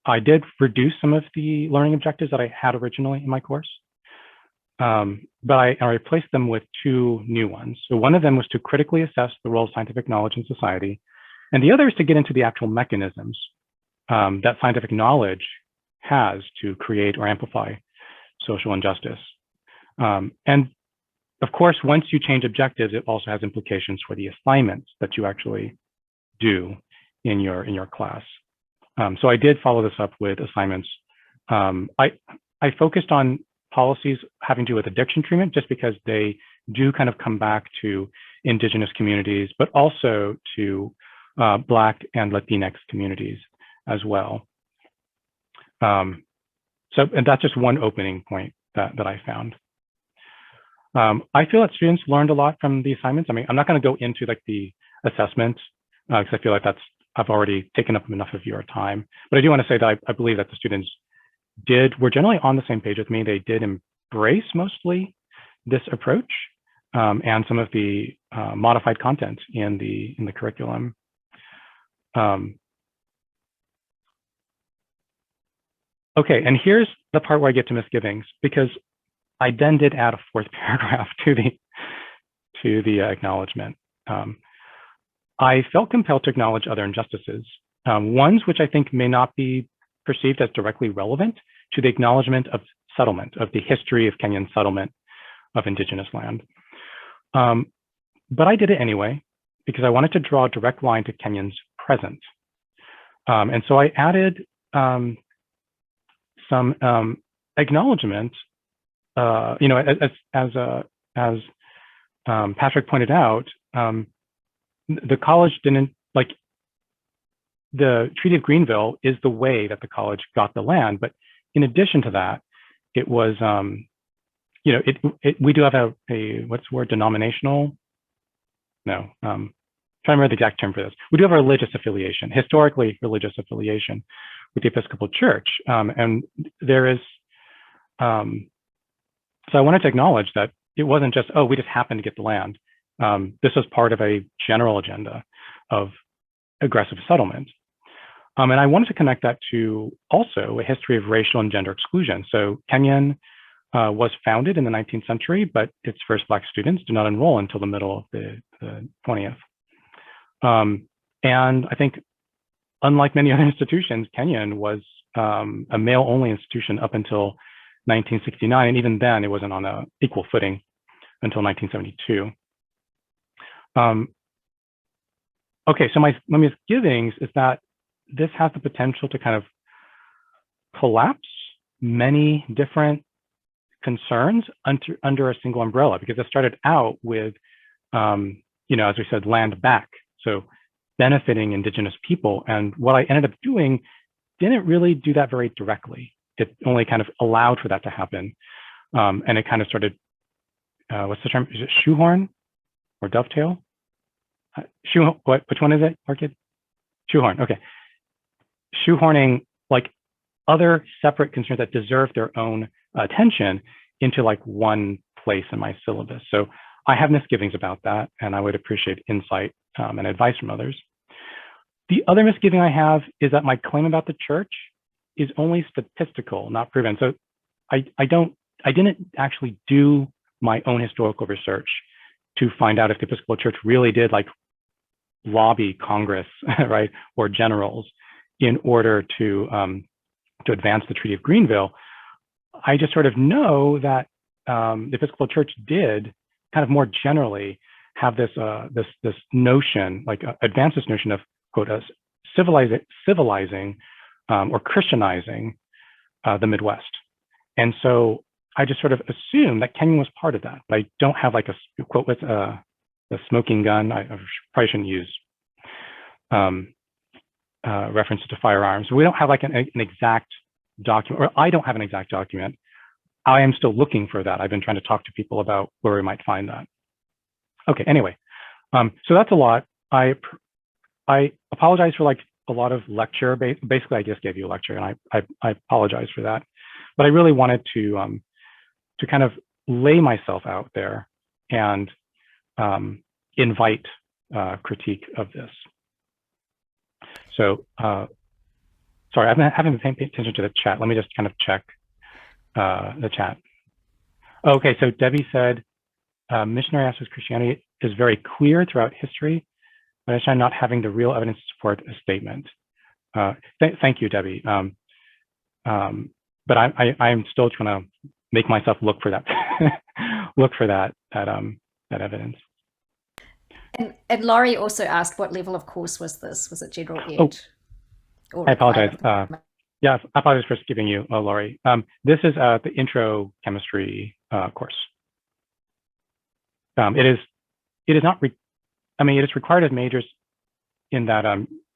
I did reduce some of the learning objectives that I had originally in my course. But I replaced them with two new ones. So one of them was to critically assess the role of scientific knowledge in society. And the other is to get into the actual mechanisms that scientific knowledge has to create or amplify social injustice. And of course, once you change objectives, it also has implications for the assignments that you actually do in your class. So I did follow this up with assignments. I focused on policies having to do with addiction treatment, just because they do kind of come back to Indigenous communities, but also to Black and Latinx communities as well. And that's just one opening point that I found. I feel that students learned a lot from the assignments. I mean, I'm not going to go into like the assessments because I feel like I've already taken up enough of your time. But I do want to say that I believe that the students were generally on the same page with me. They did embrace mostly this approach and some of the modified content in the curriculum. Okay, and here's the part where I get to misgivings, because I then did add a fourth paragraph to the acknowledgement. I felt compelled to acknowledge other injustices, ones which I think may not be perceived as directly relevant to the acknowledgement of settlement, of the history of Kenyan settlement of Indigenous land. But I did it anyway, because I wanted to draw a direct line to Kenyon's present. And so I added some acknowledgement, you know, as Patrick pointed out, the college didn't, like, the Treaty of Greenville is the way that the college got the land. But in addition to that, it was, you know, we do have a what's the word, denominational? No, trying to remember the exact term for this. We do have a religious affiliation, historically religious affiliation with the Episcopal Church. And there is, so I wanted to acknowledge that it wasn't just, oh, we just happened to get the land. This was part of a general agenda of aggressive settlement. And I wanted to connect that to also a history of racial and gender exclusion. So Kenyon was founded in the 19th century, but its first Black students did not enroll until the middle of the 20th. And I think, unlike many other institutions, Kenyon was a male-only institution up until 1969, and even then it wasn't on an equal footing until 1972. Okay, so my misgivings is that this has the potential to kind of collapse many different concerns under a single umbrella, because it started out with, you know, as we said, land back, so benefiting Indigenous people. And what I ended up doing didn't really do that very directly. It only kind of allowed for that to happen. And it kind of started, what's the term? Is it shoehorn or dovetail? Which one is it, Orchid? Shoehorn, okay. Shoehorning like other separate concerns that deserve their own attention into like one place in my syllabus. So I have misgivings about that, and I would appreciate insight and advice from others. The other misgiving I have is that my claim about the church is only statistical, not proven. So I didn't actually do my own historical research to find out if the Episcopal Church really did like lobby Congress, right, or generals in order to advance the Treaty of Greenville. I just sort of know that the Episcopal Church did kind of more generally have this this notion, like advance this notion of, quote, civilizing or Christianizing the Midwest. And so I just sort of assumed that Kenyon was part of that. But I don't have like a quote with a smoking gun. I probably shouldn't use references to firearms. We don't have like an exact document, or I don't have an exact document. I am still looking for that. I've been trying to talk to people about where we might find that. Okay, anyway, so that's a lot. I apologize for like a lot of lecture. Basically, I just gave you a lecture, and I apologize for that. But I really wanted to kind of lay myself out there and invite critique of this. So, sorry, I haven't been paying attention to the chat. Let me just kind of check the chat. Okay, so Debbie said, missionary access Christianity is very clear throughout history, but it's not having the real evidence to support a statement. Thank you, Debbie. But I'm still trying to make myself look for that, that evidence. And Laurie also asked, what level of course was this? Was it general ed? Oh, I apologize. Yeah, I apologize for skipping you, Laurie. This is the intro chemistry course. It is not. I mean, it is required as majors in that.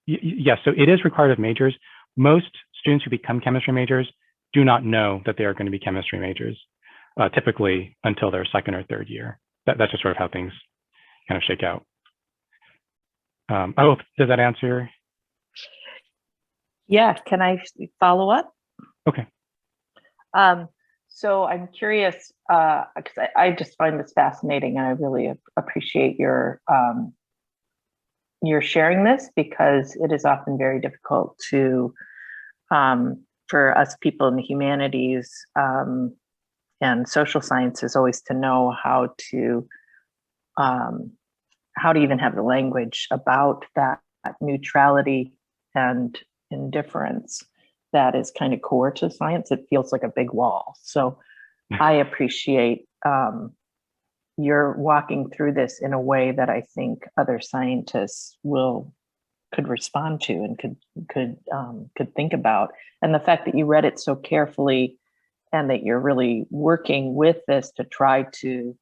Yes, so it is required as majors. Most students who become chemistry majors do not know that they are going to be chemistry majors, typically until their second or third year. That's just sort of how things kind of shake out. Does that answer? Yeah, can I follow up? Okay. So I'm curious, because I just find this fascinating, and I really appreciate your sharing this, because it is often very difficult to, for us people in the humanities and social sciences, always to know how to even have the language about that neutrality and indifference. that is kind of core to science, it feels like a big wall. So I appreciate you're walking through this in a way that I think other scientists could respond to and could think about. And the fact that you read it so carefully and that you're really working with this to try to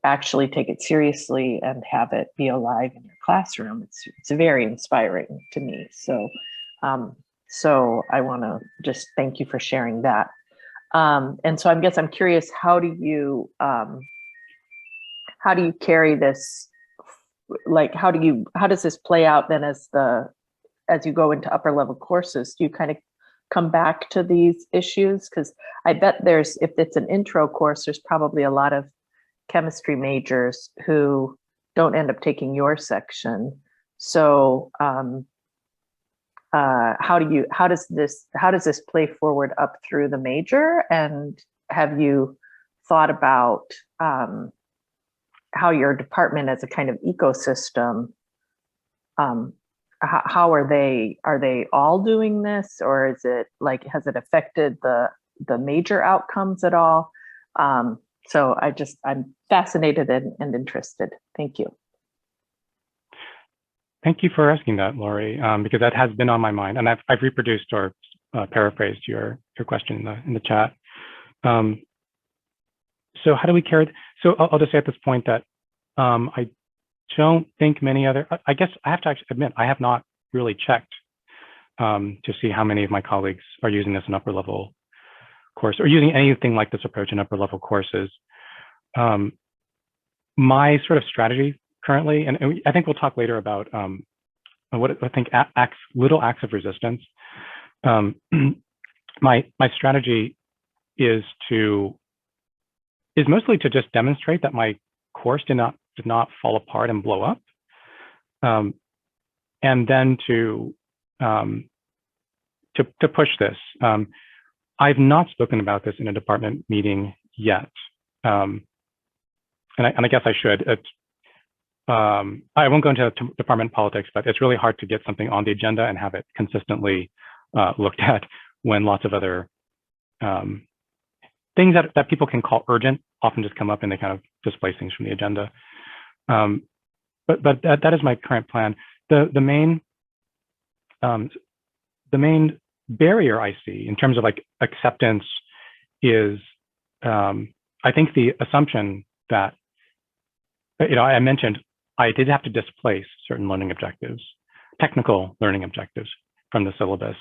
actually take it seriously and have it be alive in your classroom, it's very inspiring to me. So so I want to just thank you for sharing that. And so I'm curious, how do you carry this? Like, how does this play out then as you go into upper level courses? Do you kind of come back to these issues? Because I bet if it's an intro course, there's probably a lot of chemistry majors who don't end up taking your section. So how does this play forward up through the major? And have you thought about how your department as a kind of ecosystem, how are they all doing this, or is it like, has it affected the major outcomes at all? So I'm fascinated and interested. Thank you. Thank you for asking that, Lori, because that has been on my mind, and I've reproduced or paraphrased your question in the chat. So how do we carry it? So I'll just say at this point that I don't think many other, I guess I have to actually admit, I have not really checked to see how many of my colleagues are using this in upper level course or using anything like this approach in upper level courses. My sort of strategy currently, and I think we'll talk later about what I think little acts of resistance. My strategy is mostly to just demonstrate that my course did not fall apart and blow up, and then to push this. I've not spoken about this in a department meeting yet, and I guess I should. I won't go into department politics, but it's really hard to get something on the agenda and have it consistently looked at when lots of other things that people can call urgent often just come up and they kind of displace things from the agenda. But that is my current plan. The main barrier I see in terms of like acceptance is I think the assumption that, I mentioned I did have to displace certain learning objectives, technical learning objectives from the syllabus,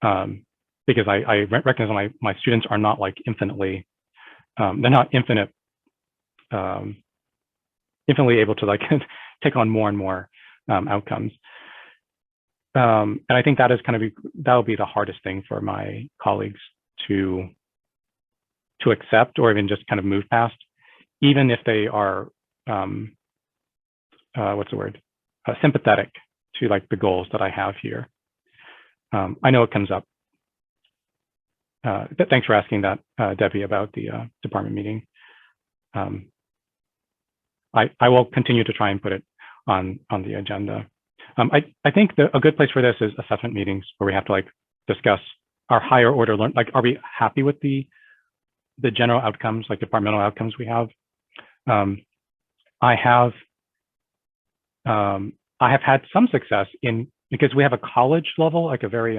because I recognize my students are not like infinitely, they're not infinitely able to like take on more and more outcomes. And I think that is that'll be the hardest thing for my colleagues to accept or even just kind of move past, even if they are sympathetic to like the goals that I have here. I know it comes up. Thanks for asking that, Debbie, about the department meeting. I will continue to try and put it on the agenda. I think a good place for this is assessment meetings where we have to like discuss our higher order like, are we happy with the general outcomes, like departmental outcomes we have? I have had some success because we have a college level, like a very,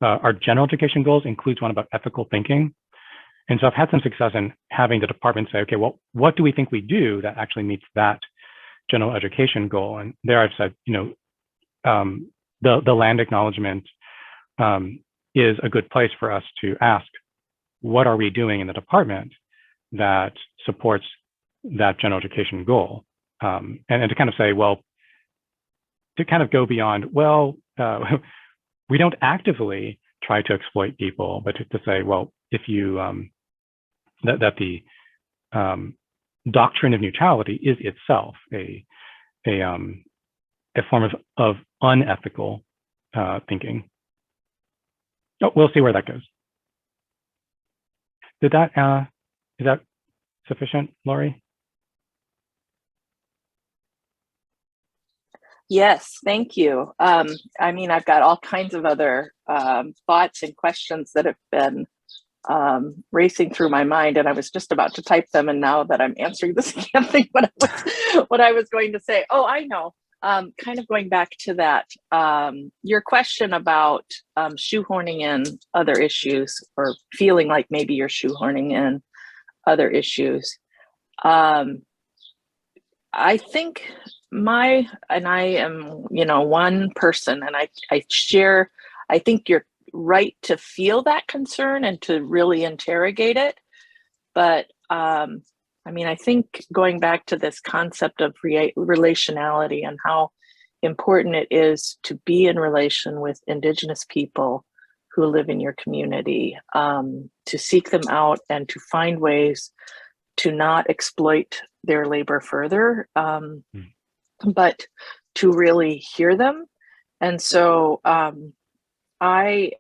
our general education goals includes one about ethical thinking. And so I've had some success in having the department say, okay, well, what do we think we do that actually meets that general education goal? And there I've said, the land acknowledgement is a good place for us to ask, what are we doing in the department that supports that general education goal? And to kind of say, well, to kind of go beyond, well, we don't actively try to exploit people, but to say, well, if you, that the doctrine of neutrality is itself a form of unethical thinking. Oh, we'll see where that goes. Is that sufficient, Lori? Yes, thank you. I mean, I've got all kinds of other thoughts and questions that have been racing through my mind, and I was just about to type them, and now that I'm answering this, I can't think what I was going to say. Oh, I know. Kind of going back to that, your question about shoehorning in other issues, or feeling like maybe you're shoehorning in other issues. I think I am, one person, and I share, I think you're right to feel that concern and to really interrogate it. But I mean, I think going back to this concept of relationality and how important it is to be in relation with Indigenous people who live in your community, to seek them out and to find ways to not exploit their labor further, but to really hear them. And so Dawn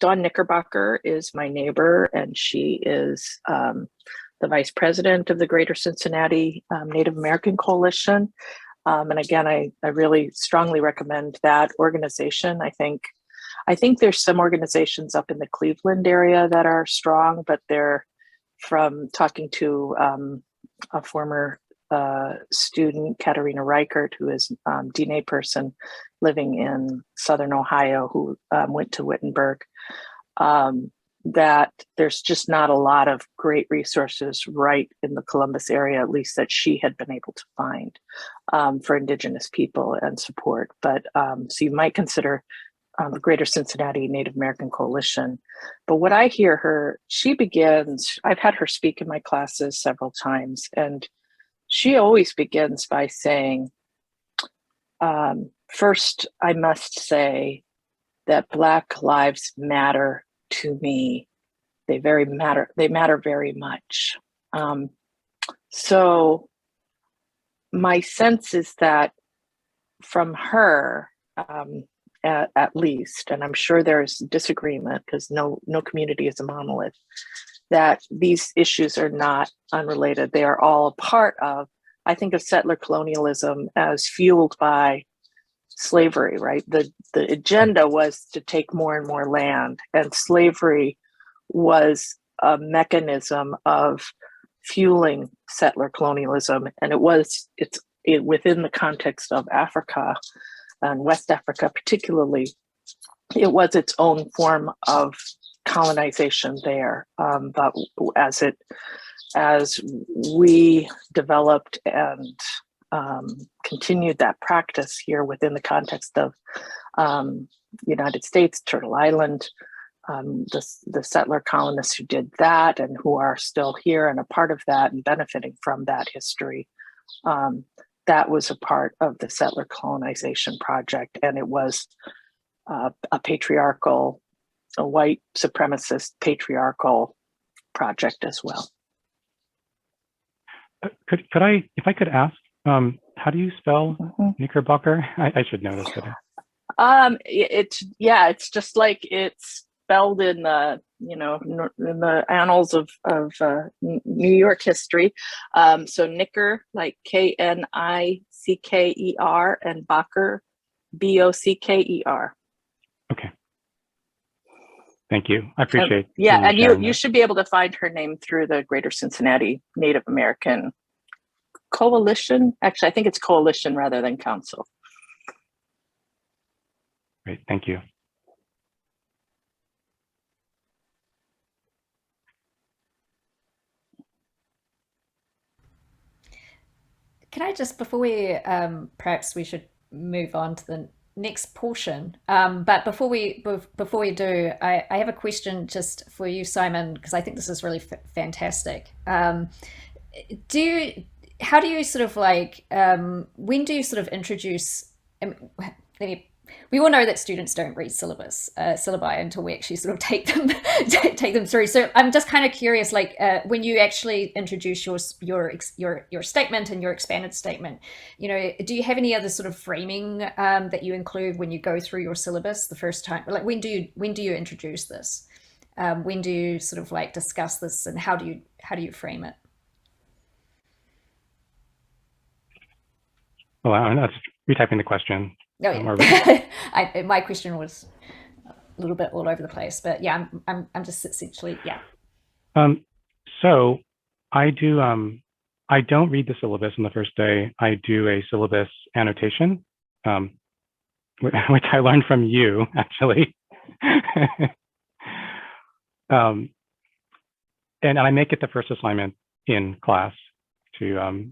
Knickerbocker is my neighbor, and she is the vice president of the Greater Cincinnati Native American Coalition. And again, I really strongly recommend that organization. I think there's some organizations up in the Cleveland area that are strong, but they're, from talking to a former student, Katarina Reichert, who is DNA person living in Southern Ohio, who went to Wittenberg, that there's just not a lot of great resources right in the Columbus area, at least that she had been able to find for Indigenous people and support. But so you might consider the Greater Cincinnati Native American Coalition. But what I hear her, I've had her speak in my classes several times, and she always begins by saying, first, I must say that Black lives matter to me. They matter very much. So my sense is that from her, at least, and I'm sure there's disagreement because no community is a monolith, that these issues are not unrelated. They are all a part of, I think of settler colonialism as fueled by slavery, right? The agenda was to take more and more land, and slavery was a mechanism of fueling settler colonialism. And it's within the context of Africa and West Africa particularly, it was its own form of colonization there. But as we developed and continued that practice here within the context of United States, Turtle Island, the settler colonists who did that and who are still here and a part of that and benefiting from that history, that was a part of the settler colonization project. And it was a white supremacist patriarchal project as well. Could I, if I could ask, how do you spell Knickerbocker? I should know this better. It's just like it's spelled in the in the annals of New York history. So Knicker, like Knicker, and Bocker, Bocker. Okay. Thank you. I appreciate. And you should be able to find her name through the Greater Cincinnati Native American Coalition. Actually, I think it's Coalition rather than Council. Great. Thank you. Can I just, before we, perhaps we should move on to the next portion, but before we do, I have a question just for you, Simon, because I think this is really fantastic. How do you sort of like, when do you sort of introduce, we all know that students don't read syllabi until we actually sort of take them through. So I'm just kind of curious, like when you actually introduce your statement and your expanded statement, do you have any other sort of framing that you include when you go through your syllabus the first time? Like when do you introduce this? When do you sort of like discuss this, and how do you frame it? Well, I'm not retyping the question. Oh yeah. My question was a little bit all over the place, but yeah, I'm just essentially, yeah. So I do, I don't read the syllabus on the first day. I do a syllabus annotation, which I learned from you, actually. And I make it the first assignment in class to,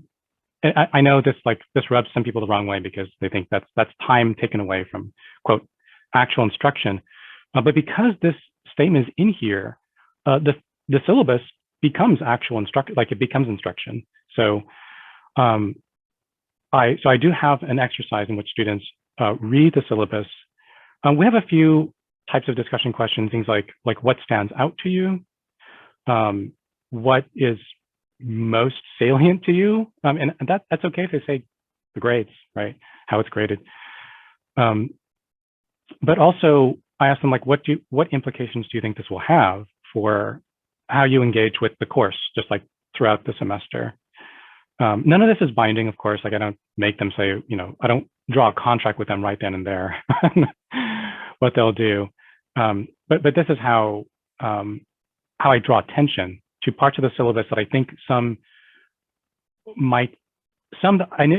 I know this rubs some people the wrong way because they think that's time taken away from, quote, actual instruction. But because this statement is in here, the syllabus becomes actual instruction, like it becomes instruction. So I do have an exercise in which students read the syllabus. We have a few types of discussion questions, things like what stands out to you, what is most salient to you, and that's okay if they say the grades, right? How it's graded. But also I ask them what implications do you think this will have for how you engage with the course, just like throughout the semester. None of this is binding, of course. Like I don't make them say, I don't draw a contract with them right then and there, what they'll do. But this is how I draw attention to parts of the syllabus that I think some I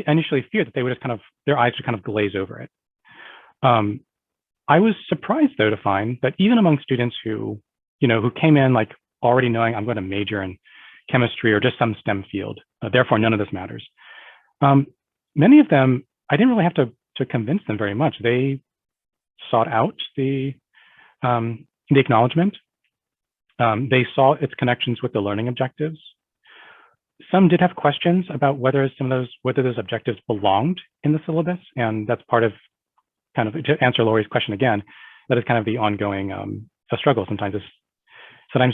initially feared that they would just their eyes would kind of glaze over it. I was surprised though to find that even among students who came in already knowing I'm going to major in chemistry or just some STEM field, therefore none of this matters. Many of them, I didn't really have to convince them very much. They sought out the acknowledgement. They saw its connections with the learning objectives. Some did have questions about whether those objectives belonged in the syllabus, and that's part of to answer Lori's question again, that is kind of the ongoing struggle. Sometimes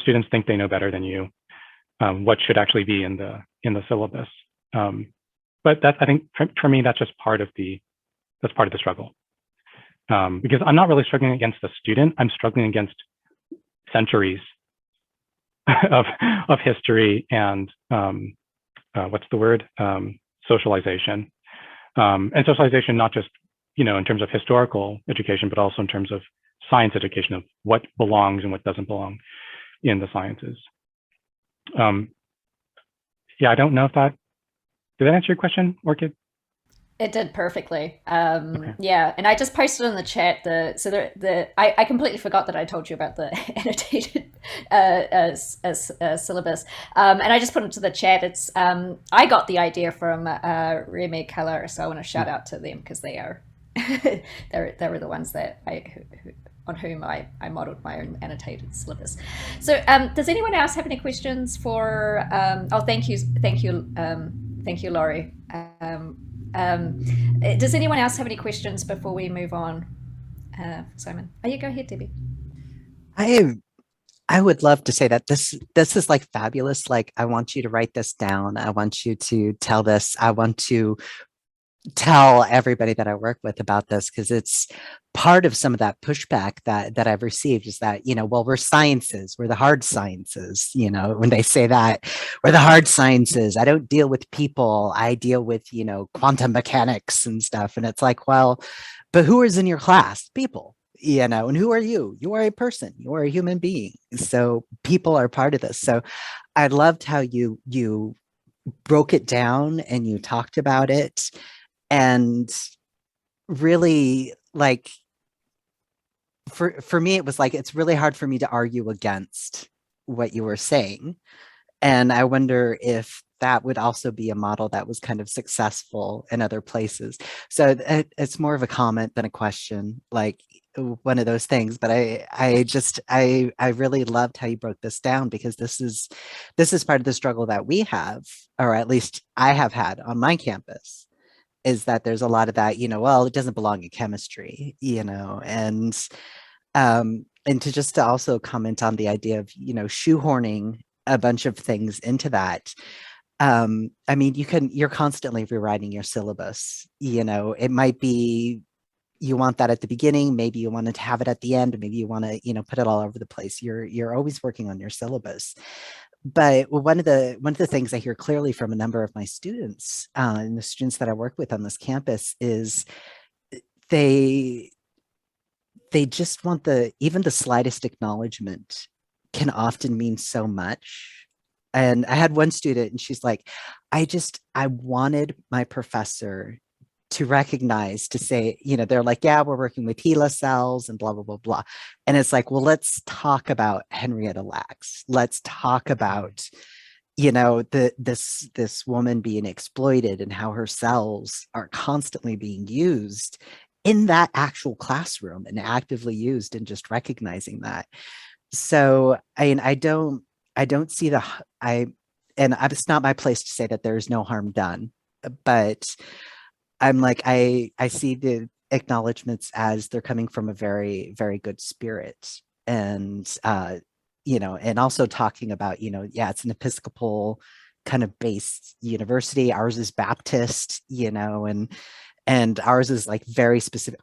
students think they know better than you what should actually be in the syllabus. But I think for me that's just part of the struggle, because I'm not really struggling against the student. I'm struggling against centuries of history and what's the word? Socialization. And socialization, not just, in terms of historical education, but also in terms of science education of what belongs and what doesn't belong in the sciences. Yeah, I don't know if did that answer your question, Orchid? It did perfectly. Okay. Yeah, and I just posted in the chat I completely forgot that I told you about the annotated syllabus, and I just put it to the chat. It's I got the idea from Remy Keller, so I want to shout out to them because they are they were the ones that on whom I modeled my own annotated syllabus. So does anyone else have any questions for? Oh, thank you, Laurie. Does anyone else have any questions before we move on? Simon, you go ahead, Debbie. I would love to say that this is fabulous. I want you to write this down. I want you to tell this. I want to tell everybody that I work with about this, because it's part of some of that pushback that I've received is that, well, we're sciences, we're the hard sciences, when they say that we're the hard sciences, I don't deal with people, I deal with, quantum mechanics and stuff. And it's well, but who is in your class? People, and who are you? You are a person, you are a human being. So people are part of this. So I loved how you broke it down and you talked about it. And really, for me, it was it's really hard for me to argue against what you were saying. And I wonder if that would also be a model that was kind of successful in other places. So it's more of a comment than a question, one of those things. But I really loved how you broke this down, because this is part of the struggle that we have, or at least I have had on my campus, is that there's a lot of that, well, it doesn't belong in chemistry, and to also comment on the idea of, shoehorning a bunch of things into that. I mean, you're constantly rewriting your syllabus, it might be, you want that at the beginning, maybe you want to have it at the end, maybe you want to, put it all over the place. You're always working on your syllabus. But one of the things I hear clearly from a number of my students and the students that I work with on this campus is they just want even the slightest acknowledgement can often mean so much. And I had one student and she's like, I wanted my professor to recognize, to say, they're like, yeah, we're working with HeLa cells and blah, blah, blah, blah. And it's like, well, let's talk about Henrietta Lacks. Let's talk about, this woman being exploited and how her cells are constantly being used in that actual classroom and actively used, and just recognizing that. So, I don't see it's not my place to say that there's no harm done, but I'm like, I see the acknowledgements as they're coming from a very, very good spirit. And, and also talking about, yeah, it's an Episcopal kind of based university. Ours is Baptist, and ours is like very specific.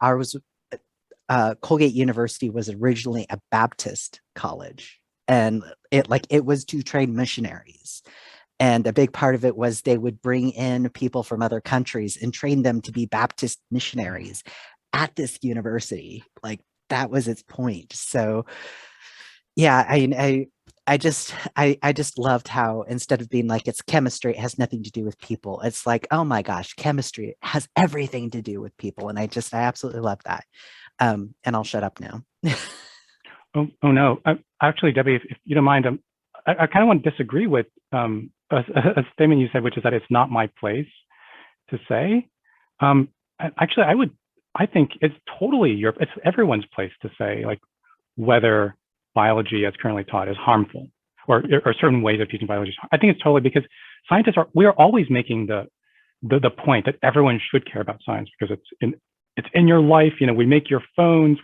Colgate University was originally a Baptist college, and it was to train missionaries. And a big part of it was they would bring in people from other countries and train them to be Baptist missionaries at this university. Like, that was its point. So yeah, I just loved how, instead of being like, it's chemistry, it has nothing to do with people, it's like, oh my gosh, chemistry has everything to do with people. And I absolutely love that. And I'll shut up now. Oh no, actually, Debbie, if you don't mind, I kind of want to disagree with a statement you said, which is that it's not my place to say. Actually, I think it's totally it's everyone's place to say, like, whether biology as currently taught is harmful, or certain ways of teaching biology. I think it's totally, because scientists we are always making the point that everyone should care about science, because it's in your life. We make your phones.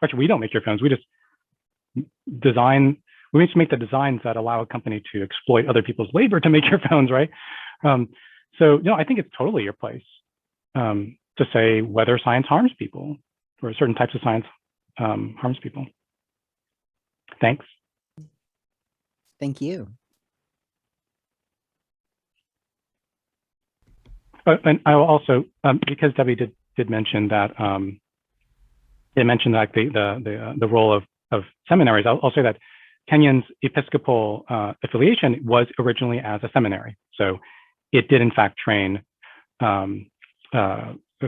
Actually, we don't make your phones. We just design. We need to make the designs that allow a company to exploit other people's labor to make your phones, right? So, I think it's totally your place to say whether science harms people, or certain types of science harms people. Thanks. Thank you. And I will also, because Debbie did mention that, the role of seminaries. I'll say that Kenyon's Episcopal affiliation was originally as a seminary. So it did in fact train the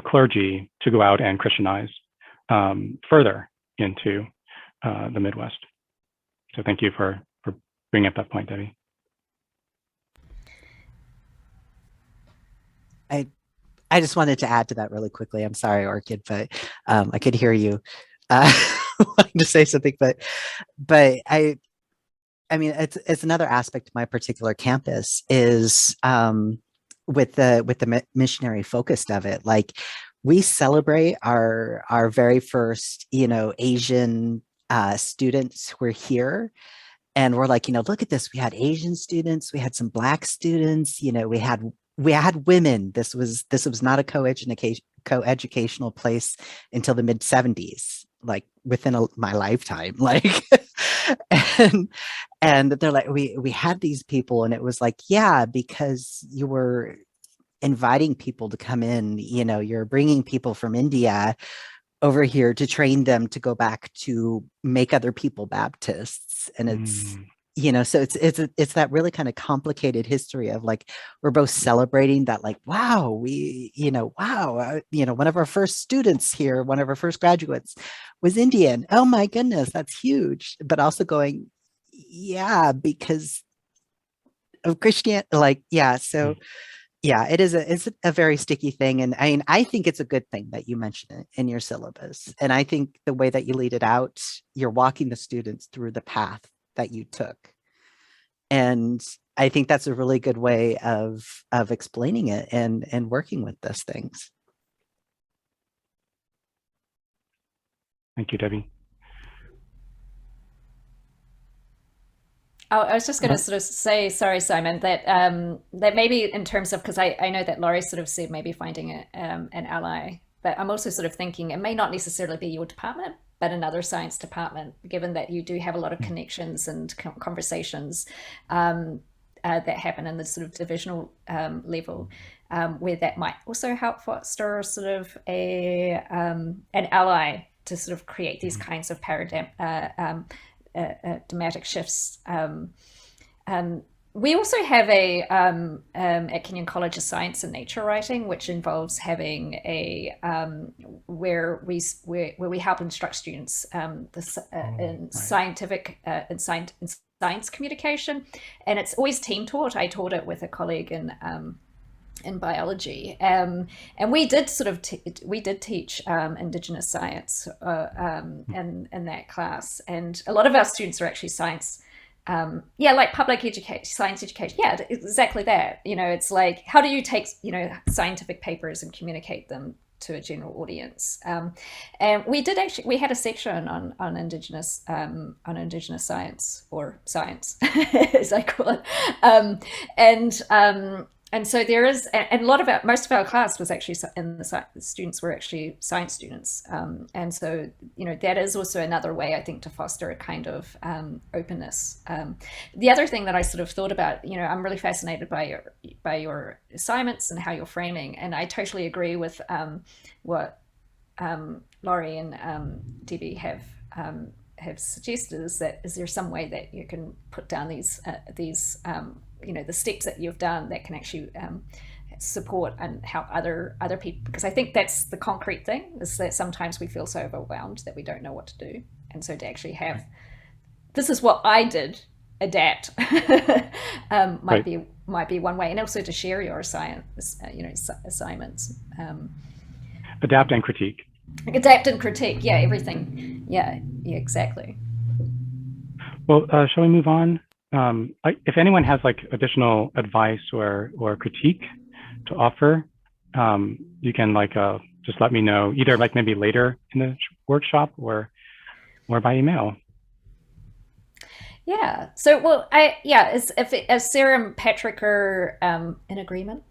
clergy to go out and Christianize further into the Midwest. So thank you for bringing up that point, Debbie. I just wanted to add to that really quickly. I'm sorry, Orchid, but I could hear you wanting to say something, but I mean, it's another aspect of my particular campus is with the missionary focused of it. Like, we celebrate our very first, Asian students who are here. And we're like, look at this. We had Asian students, we had some Black students, we had women. This was not a co-educational place until the mid 70s, like within my lifetime, like, and they're like, we had these people, and it was like, yeah, because you were inviting people to come in, you're bringing people from India over here to train them to go back to make other people Baptists. And it's, so it's that really kind of complicated history of like, we're both celebrating that, like, wow, one of our first students here, one of our first graduates was Indian. Oh my goodness, that's huge. But also going, yeah, because of Christianity, like, yeah. So yeah, it's a very sticky thing. And I think it's a good thing that you mention it in your syllabus. And I think the way that you lead it out, you're walking the students through the path that you took. And I think that's a really good way of explaining it and working with those things. Thank you, Debbie. Oh, I was just going to sort of say, sorry, Simon, that that maybe in terms of, because I know that Laurie sort of said maybe finding an ally, but I'm also sort of thinking it may not necessarily be your department, but another science department, given that you do have a lot of connections and conversations that happen in the sort of divisional level, where that might also help foster sort of an ally to sort of create these kinds of dramatic shifts. We also have at Kenyon College a science and nature writing, which involves having a where we help instruct students in scientific in science communication, and it's always team taught. I taught it with a colleague in biology, and we did sort of we did teach Indigenous science in that class, and a lot of our students are actually science. Like public education, science education. Yeah, exactly that. You know, it's like, how do you take, you know, scientific papers and communicate them to a general audience? And we had a section on Indigenous science, or science, as I call it. And so there is, and most of our class was actually the students were actually science students. And so, you know, that is also another way, I think, to foster a kind of openness. The other thing that I sort of thought about, you know, I'm really fascinated by your assignments and how you're framing. And I totally agree with what Laurie and Debbie have suggested, is there some way that you can put down these you know, the steps that you've done that can actually support and help other people, because I think that's the concrete thing, is that sometimes we feel so overwhelmed that we don't know what to do, and so to actually have, this is what I did, adapt might be one way, and also to share your assignments. Adapt and critique. Yeah, everything. Yeah, exactly. Well, shall we move on? If anyone has like additional advice or critique to offer, you can like just let me know, either like maybe later in the workshop or by email. Yeah. So, well, as Sara and Patrick are in agreement,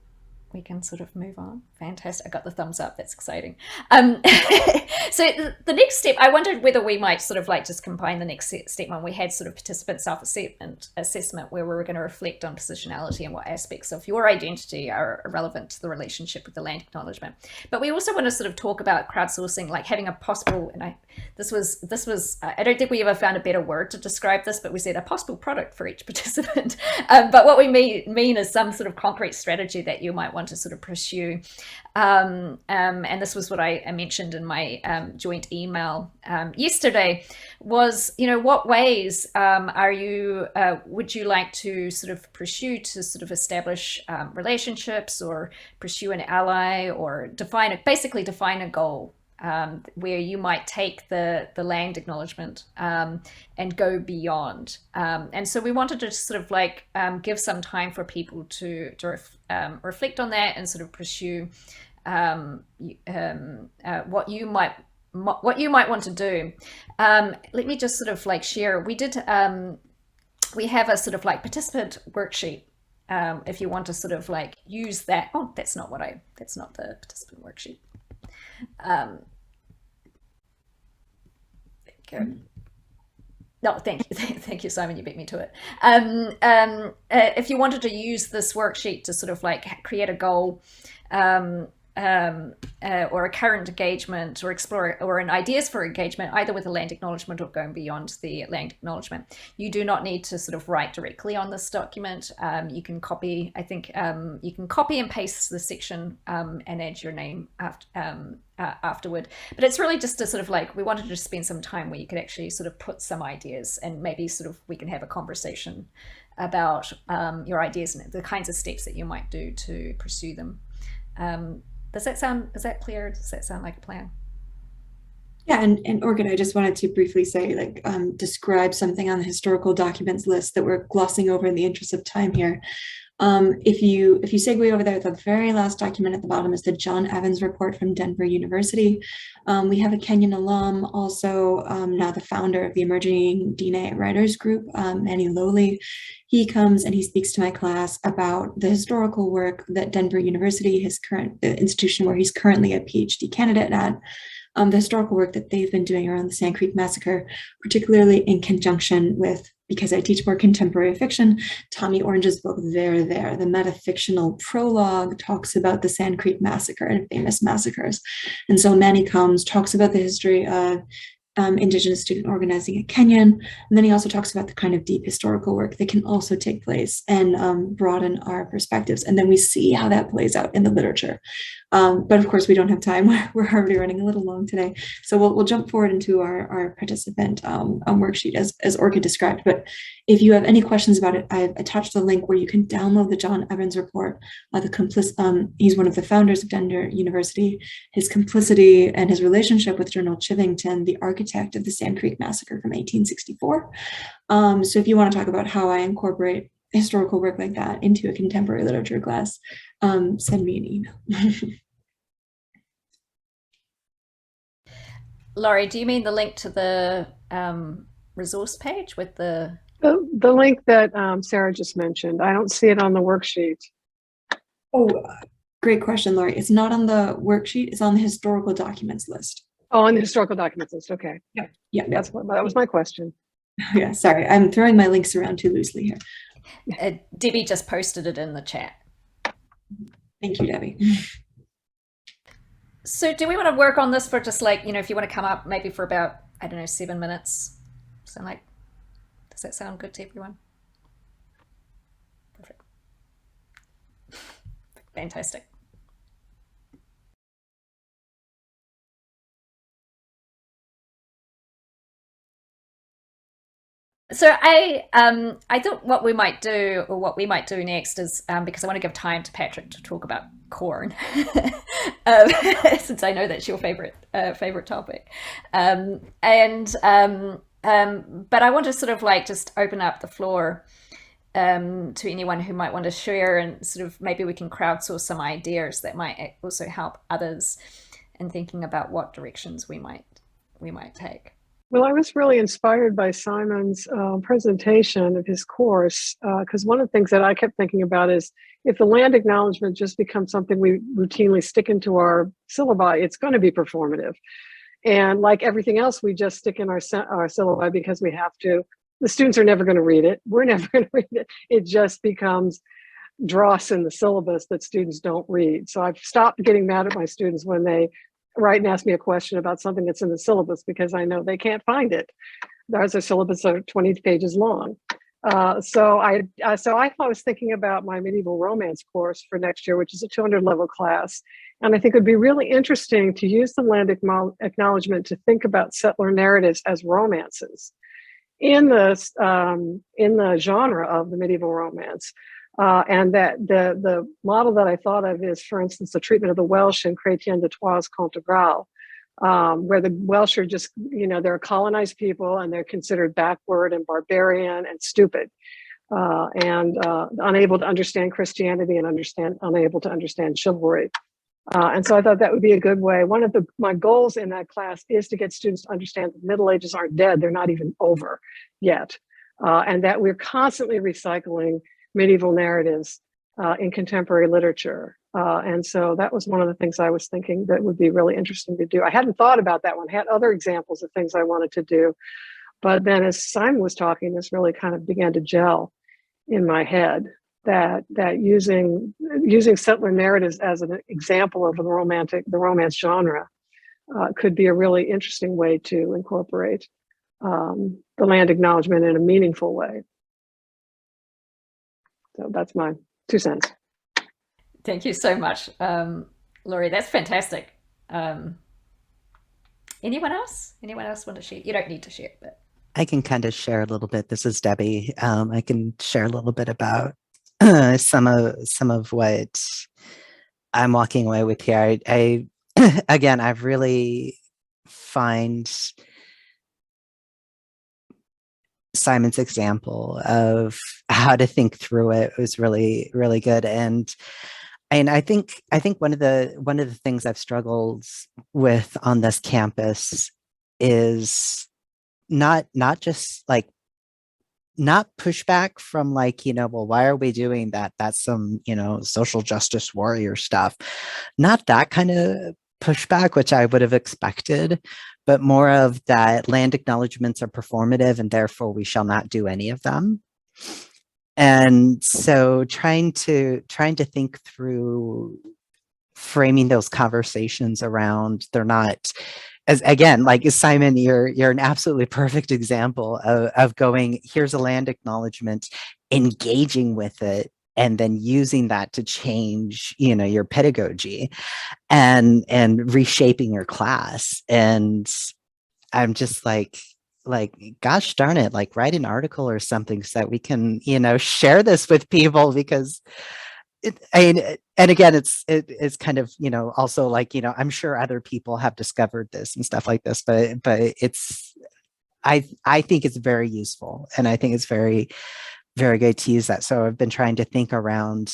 we can sort of move on. Fantastic. I got the thumbs up. That's exciting. So the next step, I wondered whether we might sort of like just combine the next step when we had sort of participant self-assessment, where we were going to reflect on positionality and what aspects of your identity are relevant to the relationship with the land acknowledgement. But we also want to sort of talk about crowdsourcing, like having a possible, and this was I don't think we ever found a better word to describe this, but we said a possible product for each participant. But what we mean is some sort of concrete strategy that you might want to sort of pursue. And this was what I mentioned in my joint email yesterday, was, you know, what ways would you like to sort of pursue to sort of establish relationships, or pursue an ally, or define a goal where you might take the land acknowledgement and go beyond. And so we wanted to sort of like give some time for people to reflect on that and sort of pursue what you might want to do. Let me just sort of like share. We have a sort of like participant worksheet. If you want to sort of like use that. Oh, that's not the participant worksheet. No, thank you. Thank you, Simon. You beat me to it. If you wanted to use this worksheet to sort of like create a goal, or a current engagement, or explore, or an ideas for engagement, either with a land acknowledgement or going beyond the land acknowledgement, you do not need to sort of write directly on this document. You can copy, I think, you can copy and paste the section and add your name afterward. But it's really just to sort of like, we wanted to spend some time where you could actually sort of put some ideas, and maybe sort of we can have a conversation about your ideas and the kinds of steps that you might do to pursue them. Is that clear? Does that sound like a plan? Yeah, and Orchid, I just wanted to briefly say, like, describe something on the historical documents list that we're glossing over in the interest of time here. If you segue over there, the very last document at the bottom is the John Evans report from Denver University. We have a Kenyon alum, also now the founder of the Emerging DNA Writers Group, Manny Lowley. He comes and he speaks to my class about the historical work that Denver University, his current institution where he's currently a PhD candidate at, the historical work that they've been doing around the Sand Creek Massacre, particularly in conjunction with, because I teach more contemporary fiction, Tommy Orange's book, There, There. The metafictional prologue talks about the Sand Creek Massacre and famous massacres. And so Manny Combs talks about the history of Indigenous student organizing at Kenyon. And then he also talks about the kind of deep historical work that can also take place and broaden our perspectives. And then we see how that plays out in the literature. But of course, we don't have time. We're already running a little long today. So we'll jump forward into our participant worksheet as Orchid described. But if you have any questions about it, I've attached the link where you can download the John Evans report. He's one of the founders of Denver University. His complicity and his relationship with General Chivington, the architect of the Sand Creek Massacre from 1864. So if you want to talk about how I incorporate historical work like that into a contemporary literature class, send me an email. Laurie, do you mean the link to the resource page with the link that Sara just mentioned? I don't see it on the worksheet. Oh, great question, Laurie. It's not on the worksheet. It's on the historical documents list. Oh, on the historical documents list. Okay. Yeah. That was my question. Yeah, sorry. I'm throwing my links around too loosely here. Debbie just posted it in the chat. Thank you, Debbie. So do we want to work on this for just like, if you want to come up maybe for about, I don't know, 7 minutes? So does that sound good to everyone? Perfect. Fantastic. So I thought what we might do next is, because I want to give time to Patrick to talk about corn, since I know that's your favorite topic, but I want to sort of just open up the floor to anyone who might want to share, and sort of maybe we can crowdsource some ideas that might also help others in thinking about what directions we might take. Well, I was really inspired by Simon's presentation of his course, because one of the things that I kept thinking about is if the land acknowledgement just becomes something we routinely stick into our syllabi, it's going to be performative. And like everything else, we just stick in our syllabi because we have to. The students are never going to read it. We're never going to read it. It just becomes dross in the syllabus that students don't read. So I've stopped getting mad at my students when they write and ask me a question about something that's in the syllabus, because I know they can't find it. There's a syllabus of 20 pages long. So I was thinking about my medieval romance course for next year, which is a 200 level class. And I think it would be really interesting to use the land acknowledgement to think about settler narratives as romances in the genre of the medieval romance. And that the model that I thought of is, for instance, the treatment of the Welsh in Chrétien de Troyes' Conte de Graal, where the Welsh are just, they're a colonized people and they're considered backward and barbarian and stupid, and unable to understand Christianity and unable to understand chivalry. And so I thought that would be a good way. One of my goals in that class is to get students to understand the Middle Ages aren't dead, they're not even over yet, and that we're constantly recycling medieval narratives in contemporary literature. And so that was one of the things I was thinking that would be really interesting to do. I hadn't thought about that one, had other examples of things I wanted to do. But then as Simon was talking, this really kind of began to gel in my head, that using settler narratives as an example of the romance genre could be a really interesting way to incorporate the land acknowledgement in a meaningful way. So that's my 2 cents. Thank you so much, Laurie. That's fantastic. Anyone else? Anyone else want to share? You don't need to share, but I can kind of share a little bit. This is Debbie. I can share a little bit about some of what I'm walking away with here. I again, I've really find Simon's example of how to think through it was really, really good. And I think one of the things I've struggled with on this campus is not just not pushback from well, why are we doing that? That's some, social justice warrior stuff. Not that kind of pushback, which I would have expected, but more of that land acknowledgements are performative and therefore we shall not do any of them. And so trying to think through framing those conversations around, they're not, as again, like Simon, you're an absolutely perfect example of going, here's a land acknowledgement, engaging with it, and then using that to change, you know, your pedagogy and reshaping your class. And I'm just like, gosh darn it, like write an article or something so that we can, you know, share this with people, because and again, it's kind of, you know, also like, you know, I'm sure other people have discovered this and stuff like this, but it's, I think it's very useful, and I think it's very, very good to use that. So I've been trying to think around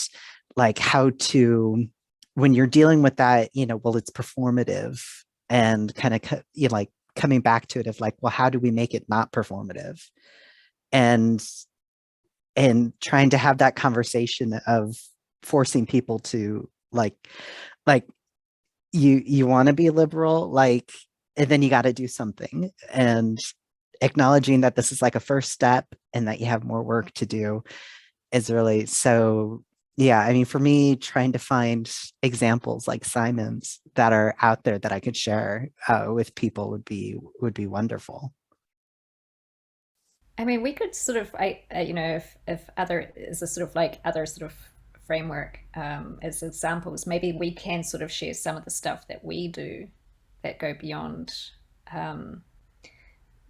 like how to, when you're dealing with that, you know, well, it's performative, and kind of, you know, like coming back to it of like, well, how do we make it not performative? And trying to have that conversation of forcing people to like you want to be liberal, like, and then you got to do something, and acknowledging that this is like a first step and that you have more work to do is really, so yeah, I mean, for me, trying to find examples like Simon's that are out there that I could share with people would be wonderful. I mean, we could sort of, you know, if other is a sort of like other sort of framework as examples, maybe we can sort of share some of the stuff that we do that go beyond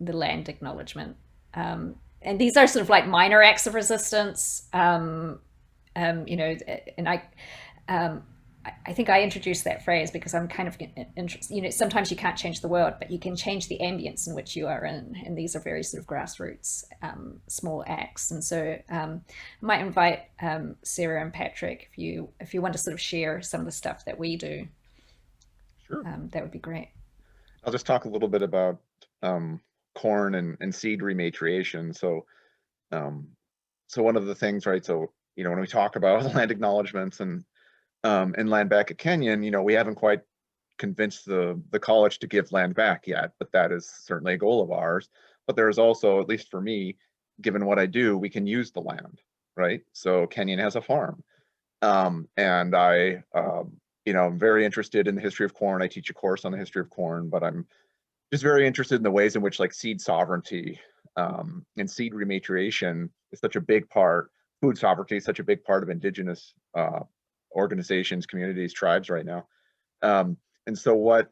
the land acknowledgement. And these are sort of like minor acts of resistance, you know, and I think I introduced that phrase because I'm kind of interested, you know, sometimes you can't change the world, but you can change the ambience in which you are in. And these are very sort of grassroots, small acts. And so I might invite Sara and Patrick, if you want to sort of share some of the stuff that we do. Sure. That would be great. I'll just talk a little bit about corn and seed rematriation. So one of the things, right, so, you know, when we talk about land acknowledgements and Landback at Kenyon, you know, we haven't quite convinced the college to give land back yet, but that is certainly a goal of ours. But there is also, at least for me, given what I do, we can use the land, right? So Kenyon has a farm, and I, you know, I'm very interested in the history of corn. I teach a course on the history of corn, but I'm just very interested in the ways in which like seed sovereignty and seed rematriation is such a big part. Food sovereignty is such a big part of Indigenous organizations, communities, tribes right now. And so what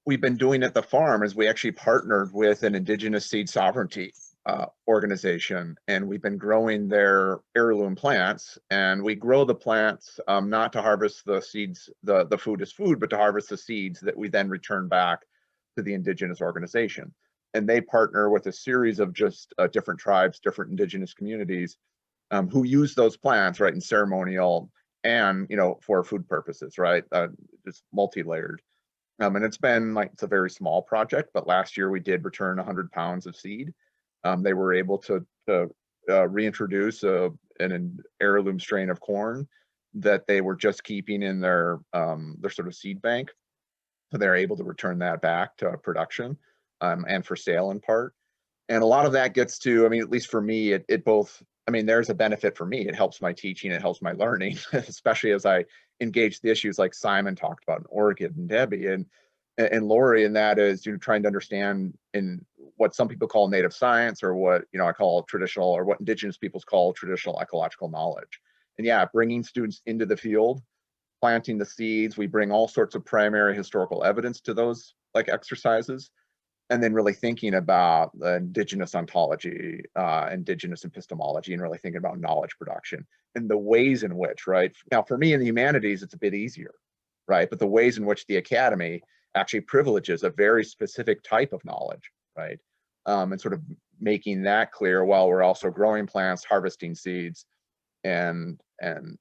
we've been doing at the farm is we actually partnered with an Indigenous seed sovereignty organization, and we've been growing their heirloom plants, and we grow the plants not to harvest the seeds, the food as food, but to harvest the seeds that we then return back to the Indigenous organization. And they partner with a series of just different tribes, different Indigenous communities who use those plants, right, in ceremonial and, you know, for food purposes, right, just multi-layered. And it's been like, it's a very small project, but last year we did return 100 pounds of seed. They were able to reintroduce an heirloom strain of corn that they were just keeping in their sort of seed bank. So they're able to return that back to production and for sale in part. And a lot of that gets to, I mean, at least for me, it both, I mean, there's a benefit for me. It helps my teaching, it helps my learning, especially as I engage the issues like Simon talked about, and Orchid and Debbie and Lori, and that is, you know, trying to understand in what some people call native science, or what, you know, I call traditional, or what Indigenous peoples call traditional ecological knowledge. And yeah, bringing students into the field, planting the seeds, we bring all sorts of primary historical evidence to those like exercises, and then really thinking about the Indigenous ontology, Indigenous epistemology, and really thinking about knowledge production and the ways in which, right? Now, for me in the humanities, it's a bit easier, right? But the ways in which the academy actually privileges a very specific type of knowledge, right? And sort of making that clear while we're also growing plants, harvesting seeds, and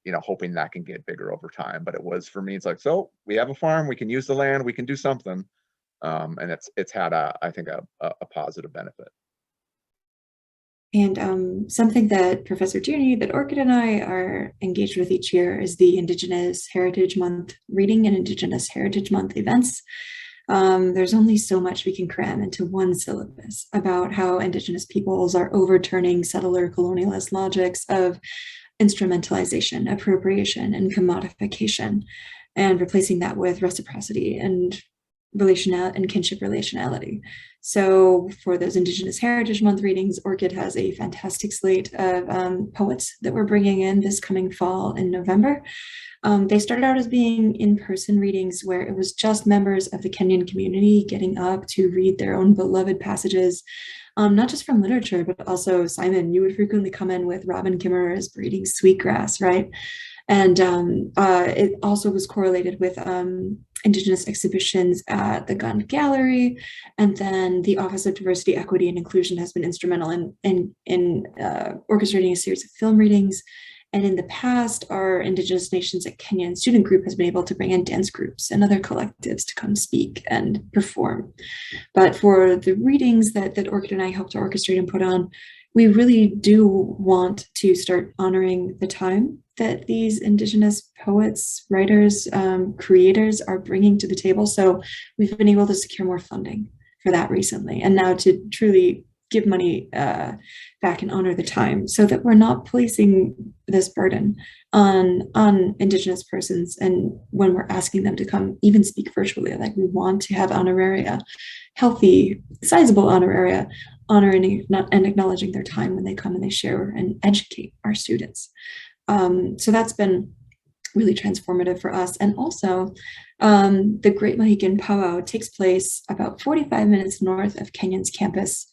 you know, hoping that can get bigger over time. But it was, for me, it's like, so we have a farm, we can use the land, we can do something. And it's had I think a positive benefit. And something that Professor Tierney, that Orchid and I are engaged with each year is the Indigenous Heritage Month reading and Indigenous Heritage Month events. There's only so much we can cram into one syllabus about how Indigenous peoples are overturning settler colonialist logics of instrumentalization, appropriation, and commodification, and replacing that with reciprocity and kinship relationality. So for those Indigenous Heritage Month readings, Orchid has a fantastic slate of poets that we're bringing in this coming fall in November. They started out as being in-person readings where it was just members of the Kenyon community getting up to read their own beloved passages, not just from literature, but also, Simon, you would frequently come in with Robin Kimmerer's Breeding Sweetgrass, right? And it also was correlated with Indigenous exhibitions at the Gun Gallery. And then the Office of Diversity, Equity, and Inclusion has been instrumental in orchestrating a series of film readings. And in the past, our Indigenous Nations at Kenyon student group has been able to bring in dance groups and other collectives to come speak and perform. But for the readings that Orchid and I helped to orchestrate and put on, we really do want to start honoring the time that these Indigenous poets, writers, creators are bringing to the table. So we've been able to secure more funding for that recently. And now to truly give money back and honor the time so that we're not placing this burden on Indigenous persons. And when we're asking them to come even speak virtually, like we want to have honoraria, healthy, sizable honoraria, honoring and acknowledging their time when they come and they share and educate our students. So that's been really transformative for us. And also the Great Mohican Powwow takes place about 45 minutes north of Kenyon's campus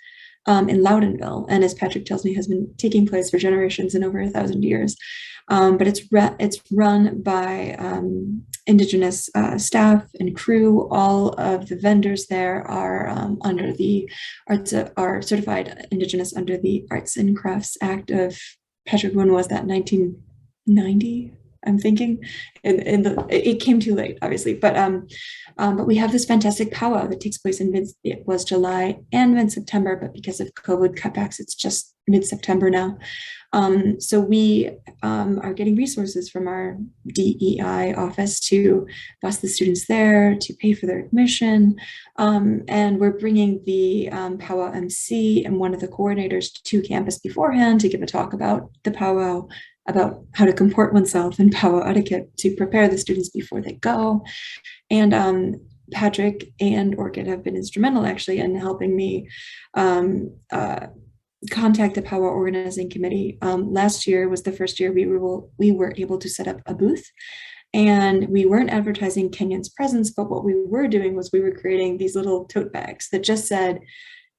in Loudonville. And as Patrick tells me, has been taking place for generations and over 1,000 years. But it's run by Indigenous staff and crew. All of the vendors there are under the are certified Indigenous under the Arts and Crafts Act of, Patrick, when was that, 1990? I'm thinking, it came too late, obviously, but we have this fantastic powwow that takes place it was July and mid-September, but because of COVID cutbacks, it's just mid-September now. So we are getting resources from our DEI office to bus the students there, to pay for their admission, and we're bringing the powwow MC and one of the coordinators to campus beforehand to give a talk about the powwow, about how to comport oneself and powwow etiquette to prepare the students before they go. And Patrick and Orchid have been instrumental actually in helping me contact the powwow organizing committee. Last year was the first year we were able to set up a booth, and we weren't advertising Kenyon's presence, but what we were doing was we were creating these little tote bags that just said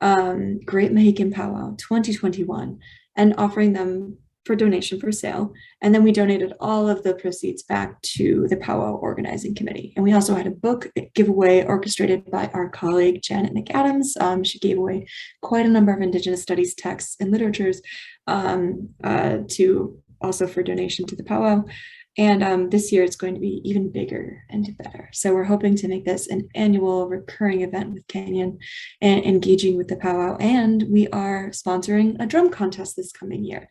Great Mohican Powwow 2021 and offering them for donation for sale. And then we donated all of the proceeds back to the powwow organizing committee. And we also had a book giveaway orchestrated by our colleague Janet McAdams. She gave away quite a number of Indigenous studies texts and literatures to also for donation to the powwow. And this year it's going to be even bigger and better. So we're hoping to make this an annual recurring event with Kenyon and engaging with the powwow. And we are sponsoring a drum contest this coming year.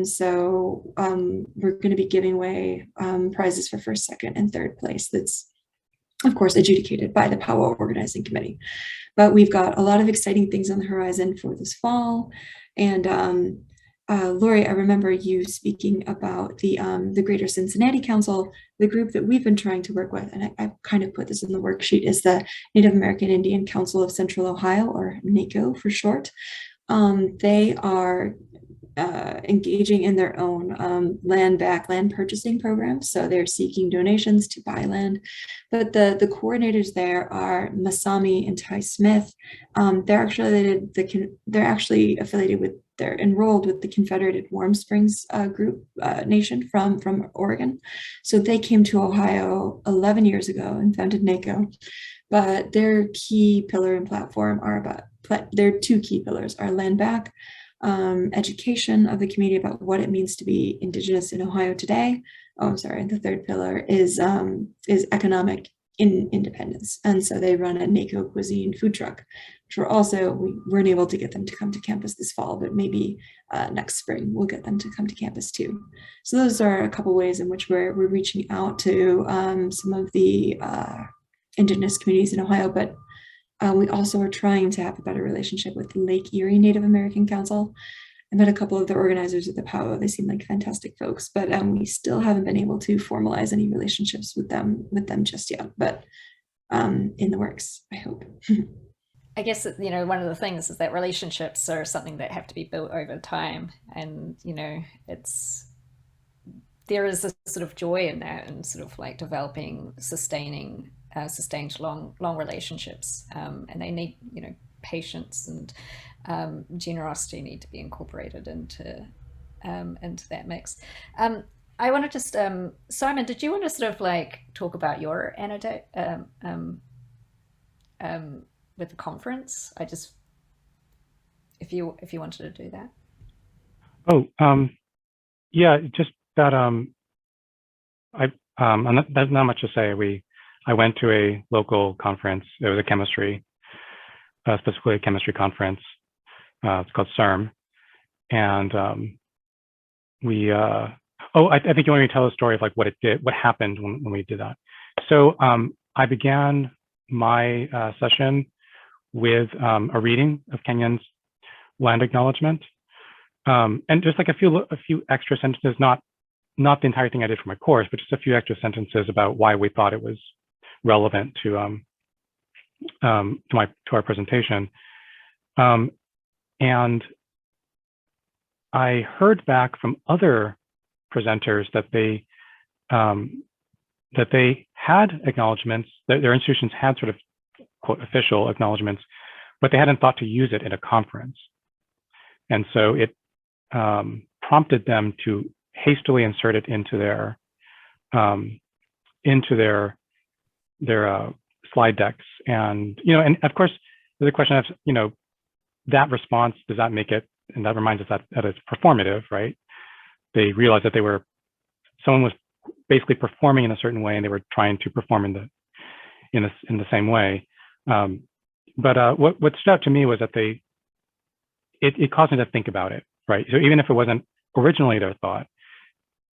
So we're going to be giving away prizes for first, second, and third place. That's, of course, adjudicated by the powwow organizing committee. But we've got a lot of exciting things on the horizon for this fall. And Lori, I remember you speaking about the Greater Cincinnati Council. The group that we've been trying to work with, and I kind of put this in the worksheet, is the Native American Indian Council of Central Ohio, or NACO for short. They are engaging in their own land purchasing programs. So they're seeking donations to buy land. But the coordinators there are Masami and Ty Smith. They're actually affiliated with, they're enrolled with the Confederated Warm Springs group nation from Oregon. So they came to Ohio 11 years ago and founded NACO. But their key pillar and platform are their two key pillars are Landback, education of the community about what it means to be Indigenous in Ohio today. Oh, I'm sorry. The third pillar is economic in Independence. And so they run a NACO cuisine food truck, which we weren't able to get them to come to campus this fall, but maybe next spring we'll get them to come to campus too. So those are a couple ways in which we're reaching out to some of the Indigenous communities in Ohio, but we also are trying to have a better relationship with the Lake Erie Native American Council. I met a couple of the organizers at the POW. They seem like fantastic folks, but we still haven't been able to formalize any relationships with them just yet, but in the works, I hope. I guess, you know, one of the things is that relationships are something that have to be built over time. And, you know, there is a sort of joy in that, and sort of like developing, sustained long relationships. And they need, you know, patience and generosity need to be incorporated into that mix. I want to just, Simon, did you want to sort of like talk about your anecdote with the conference? If you wanted to do that. Oh, yeah, just that there's not much to say. I went to a local conference. It was a chemistry, specifically a chemistry conference. It's called CERM. And I think you want me to tell a story of like what happened when we did that. So I began my session with a reading of Kenyon's land acknowledgement. And just like a few extra sentences, not the entire thing I did for my course, but just a few extra sentences about why we thought it was relevant to our presentation. And I heard back from other presenters that they had acknowledgements, that their institutions had sort of quote official acknowledgements, but they hadn't thought to use it in a conference. And so it prompted them to hastily insert it into their slide decks. And, you know, and of course, there's a question of, you know, that response, does that make it, and that reminds us that it's performative, right? They realized that someone was basically performing in a certain way, and they were trying to perform in the same way. But what stood out to me was that it caused me to think about it, right? So even if it wasn't originally their thought,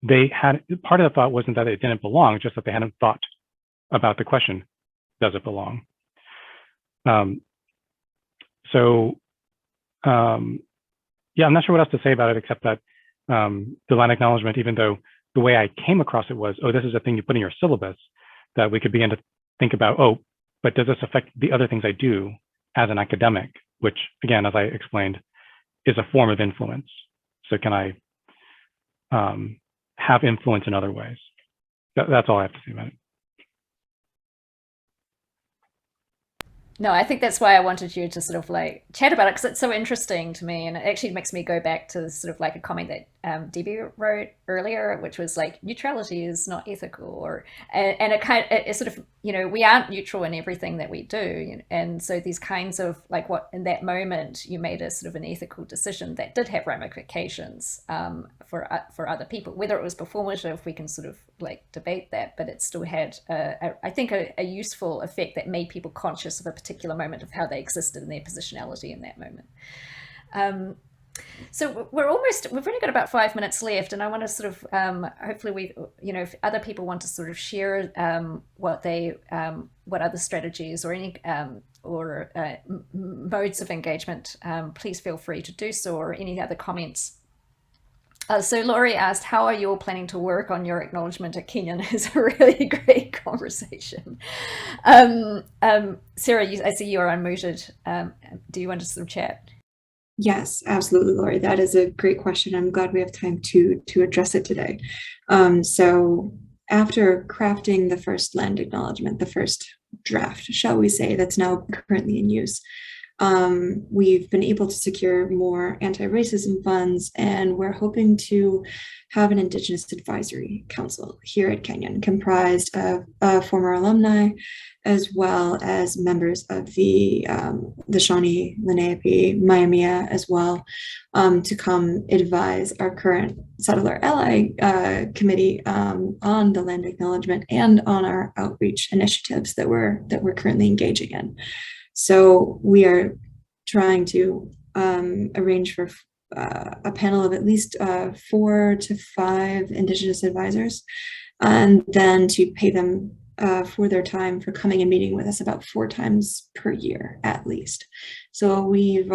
part of the thought wasn't that it didn't belong, just that they hadn't thought about the question, does it belong? Yeah, I'm not sure what else to say about it, except that the land acknowledgement, even though the way I came across it was, oh, this is a thing you put in your syllabus, that we could begin to think about, oh, but does this affect the other things I do as an academic, which again, as I explained, is a form of influence. So can I have influence in other ways? That's all I have to say about it. No, I think that's why I wanted you to sort of like chat about it, because it's so interesting to me, and it actually makes me go back to sort of like a comment that Debbie wrote earlier, which was like neutrality is not ethical, and it sort of, you know, we aren't neutral in everything that we do, and so these kinds of like what in that moment you made a sort of an ethical decision that did have ramifications for other people. Whether it was performative, we can sort of like debate that, but it still had I think a useful effect that made people conscious of a particular moment of how they existed in their positionality in that moment. So we've only got about 5 minutes left, and I want to sort of hopefully if other people want to sort of share what other strategies or any modes of engagement, please feel free to do so, or any other comments. So Laurie asked, how are you all planning to work on your acknowledgement at Kenyon? It's a really great conversation. Sara, I see you are unmuted. Do you want to sort of chat? Yes, absolutely, Laurie. That is a great question. I'm glad we have time to address it today. So after crafting the first land acknowledgement, the first draft, shall we say, that's now currently in use, We've been able to secure more anti-racism funds, and we're hoping to have an Indigenous Advisory Council here at Kenyon, comprised of former alumni, as well as members of the Shawnee, Lenape, Maiamia as well, to come advise our current Settler Ally Committee on the land acknowledgement and on our outreach initiatives that we're currently engaging in. So we are trying to arrange for a panel of at least 4 to 5 Indigenous advisors, and then to pay them for their time for coming and meeting with us about 4 times per year at least. So we've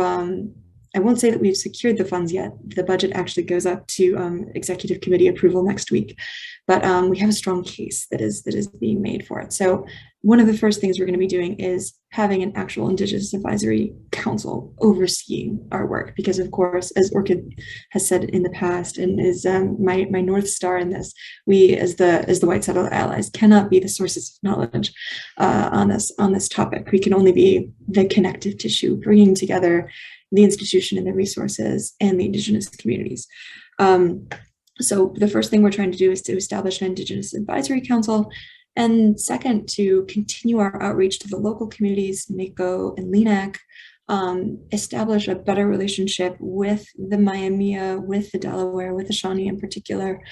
I won't say that we've secured the funds yet. The budget actually goes up to executive committee approval next week, but we have a strong case that is being made for it. So one of the first things we're going to be doing is having an actual Indigenous Advisory Council overseeing our work, because of course, as Orchid has said in the past, and is my North Star in this, we as the white settler allies cannot be the sources of knowledge on this topic. We can only be the connective tissue, bringing together the institution and the resources and the Indigenous communities. So the first thing we're trying to do is to establish an Indigenous Advisory Council, and second, to continue our outreach to the local communities, NACO and LENAC, establish a better relationship with the Maiamia, with the Delaware, with the Shawnee in particular,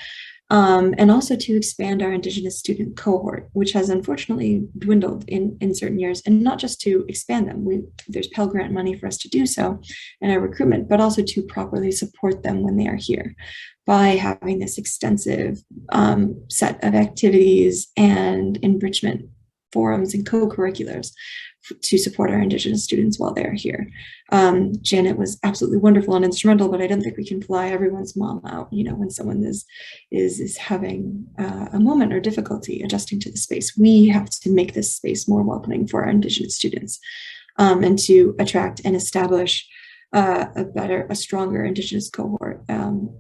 and also to expand our Indigenous student cohort, which has unfortunately dwindled in certain years, and not just to expand them. There's Pell Grant money for us to do so in our recruitment, but also to properly support them when they are here by having this extensive set of activities and enrichment forums and co-curriculars to support our Indigenous students while they're here. Janet was absolutely wonderful and instrumental, but I don't think we can fly everyone's mom out, when someone is having a moment or difficulty adjusting to the space. We have to make this space more welcoming for our Indigenous students, and to attract and establish a stronger Indigenous cohort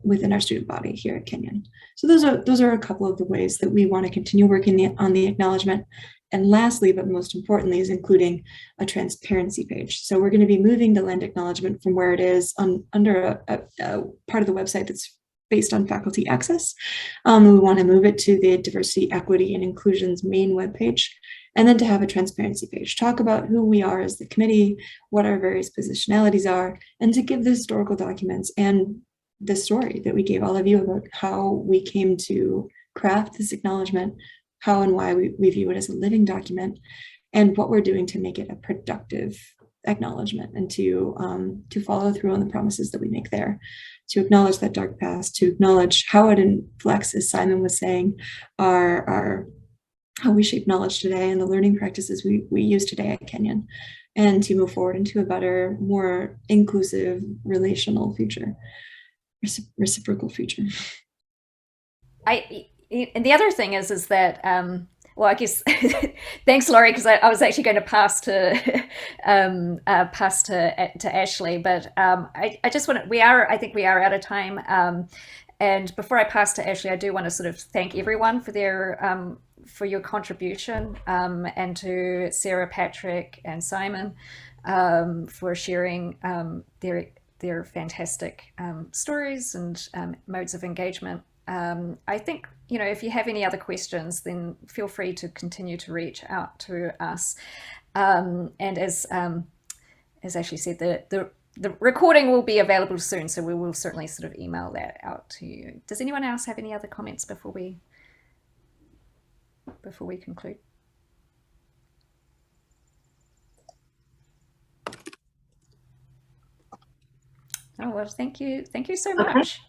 within our student body here at Kenyon. So those are a couple of the ways that we want to continue working on the acknowledgement. And lastly, but most importantly, is including a transparency page. So we're going to be moving the land acknowledgement from where it is under a part of the website that's based on faculty access. We want to move it to the diversity, equity, and inclusion's main webpage, and then to have a transparency page, talk about who we are as the committee, what our various positionalities are, and to give the historical documents and the story that we gave all of you about how we came to craft this acknowledgement, how and why we view it as a living document, and what we're doing to make it a productive acknowledgement, and to follow through on the promises that we make there, to acknowledge that dark past, to acknowledge how it inflects, as Simon was saying, our how we shape knowledge today and the learning practices we use today at Kenyon, and to move forward into a better, more inclusive, relational future, reciprocal future. And the other thing is that, well, I guess, thanks, Laurie, because I was actually going to pass to Ashley, but I just want to, I think we are out of time. And before I pass to Ashley, I do want to sort of thank everyone for their for your contribution, and to Sara, Patrick, and Simon for sharing their fantastic stories and modes of engagement. I think, if you have any other questions, then feel free to continue to reach out to us. And as Ashley said, the recording will be available soon, so we will certainly sort of email that out to you. Does anyone else have any other comments before we conclude? Oh, well, thank you so much.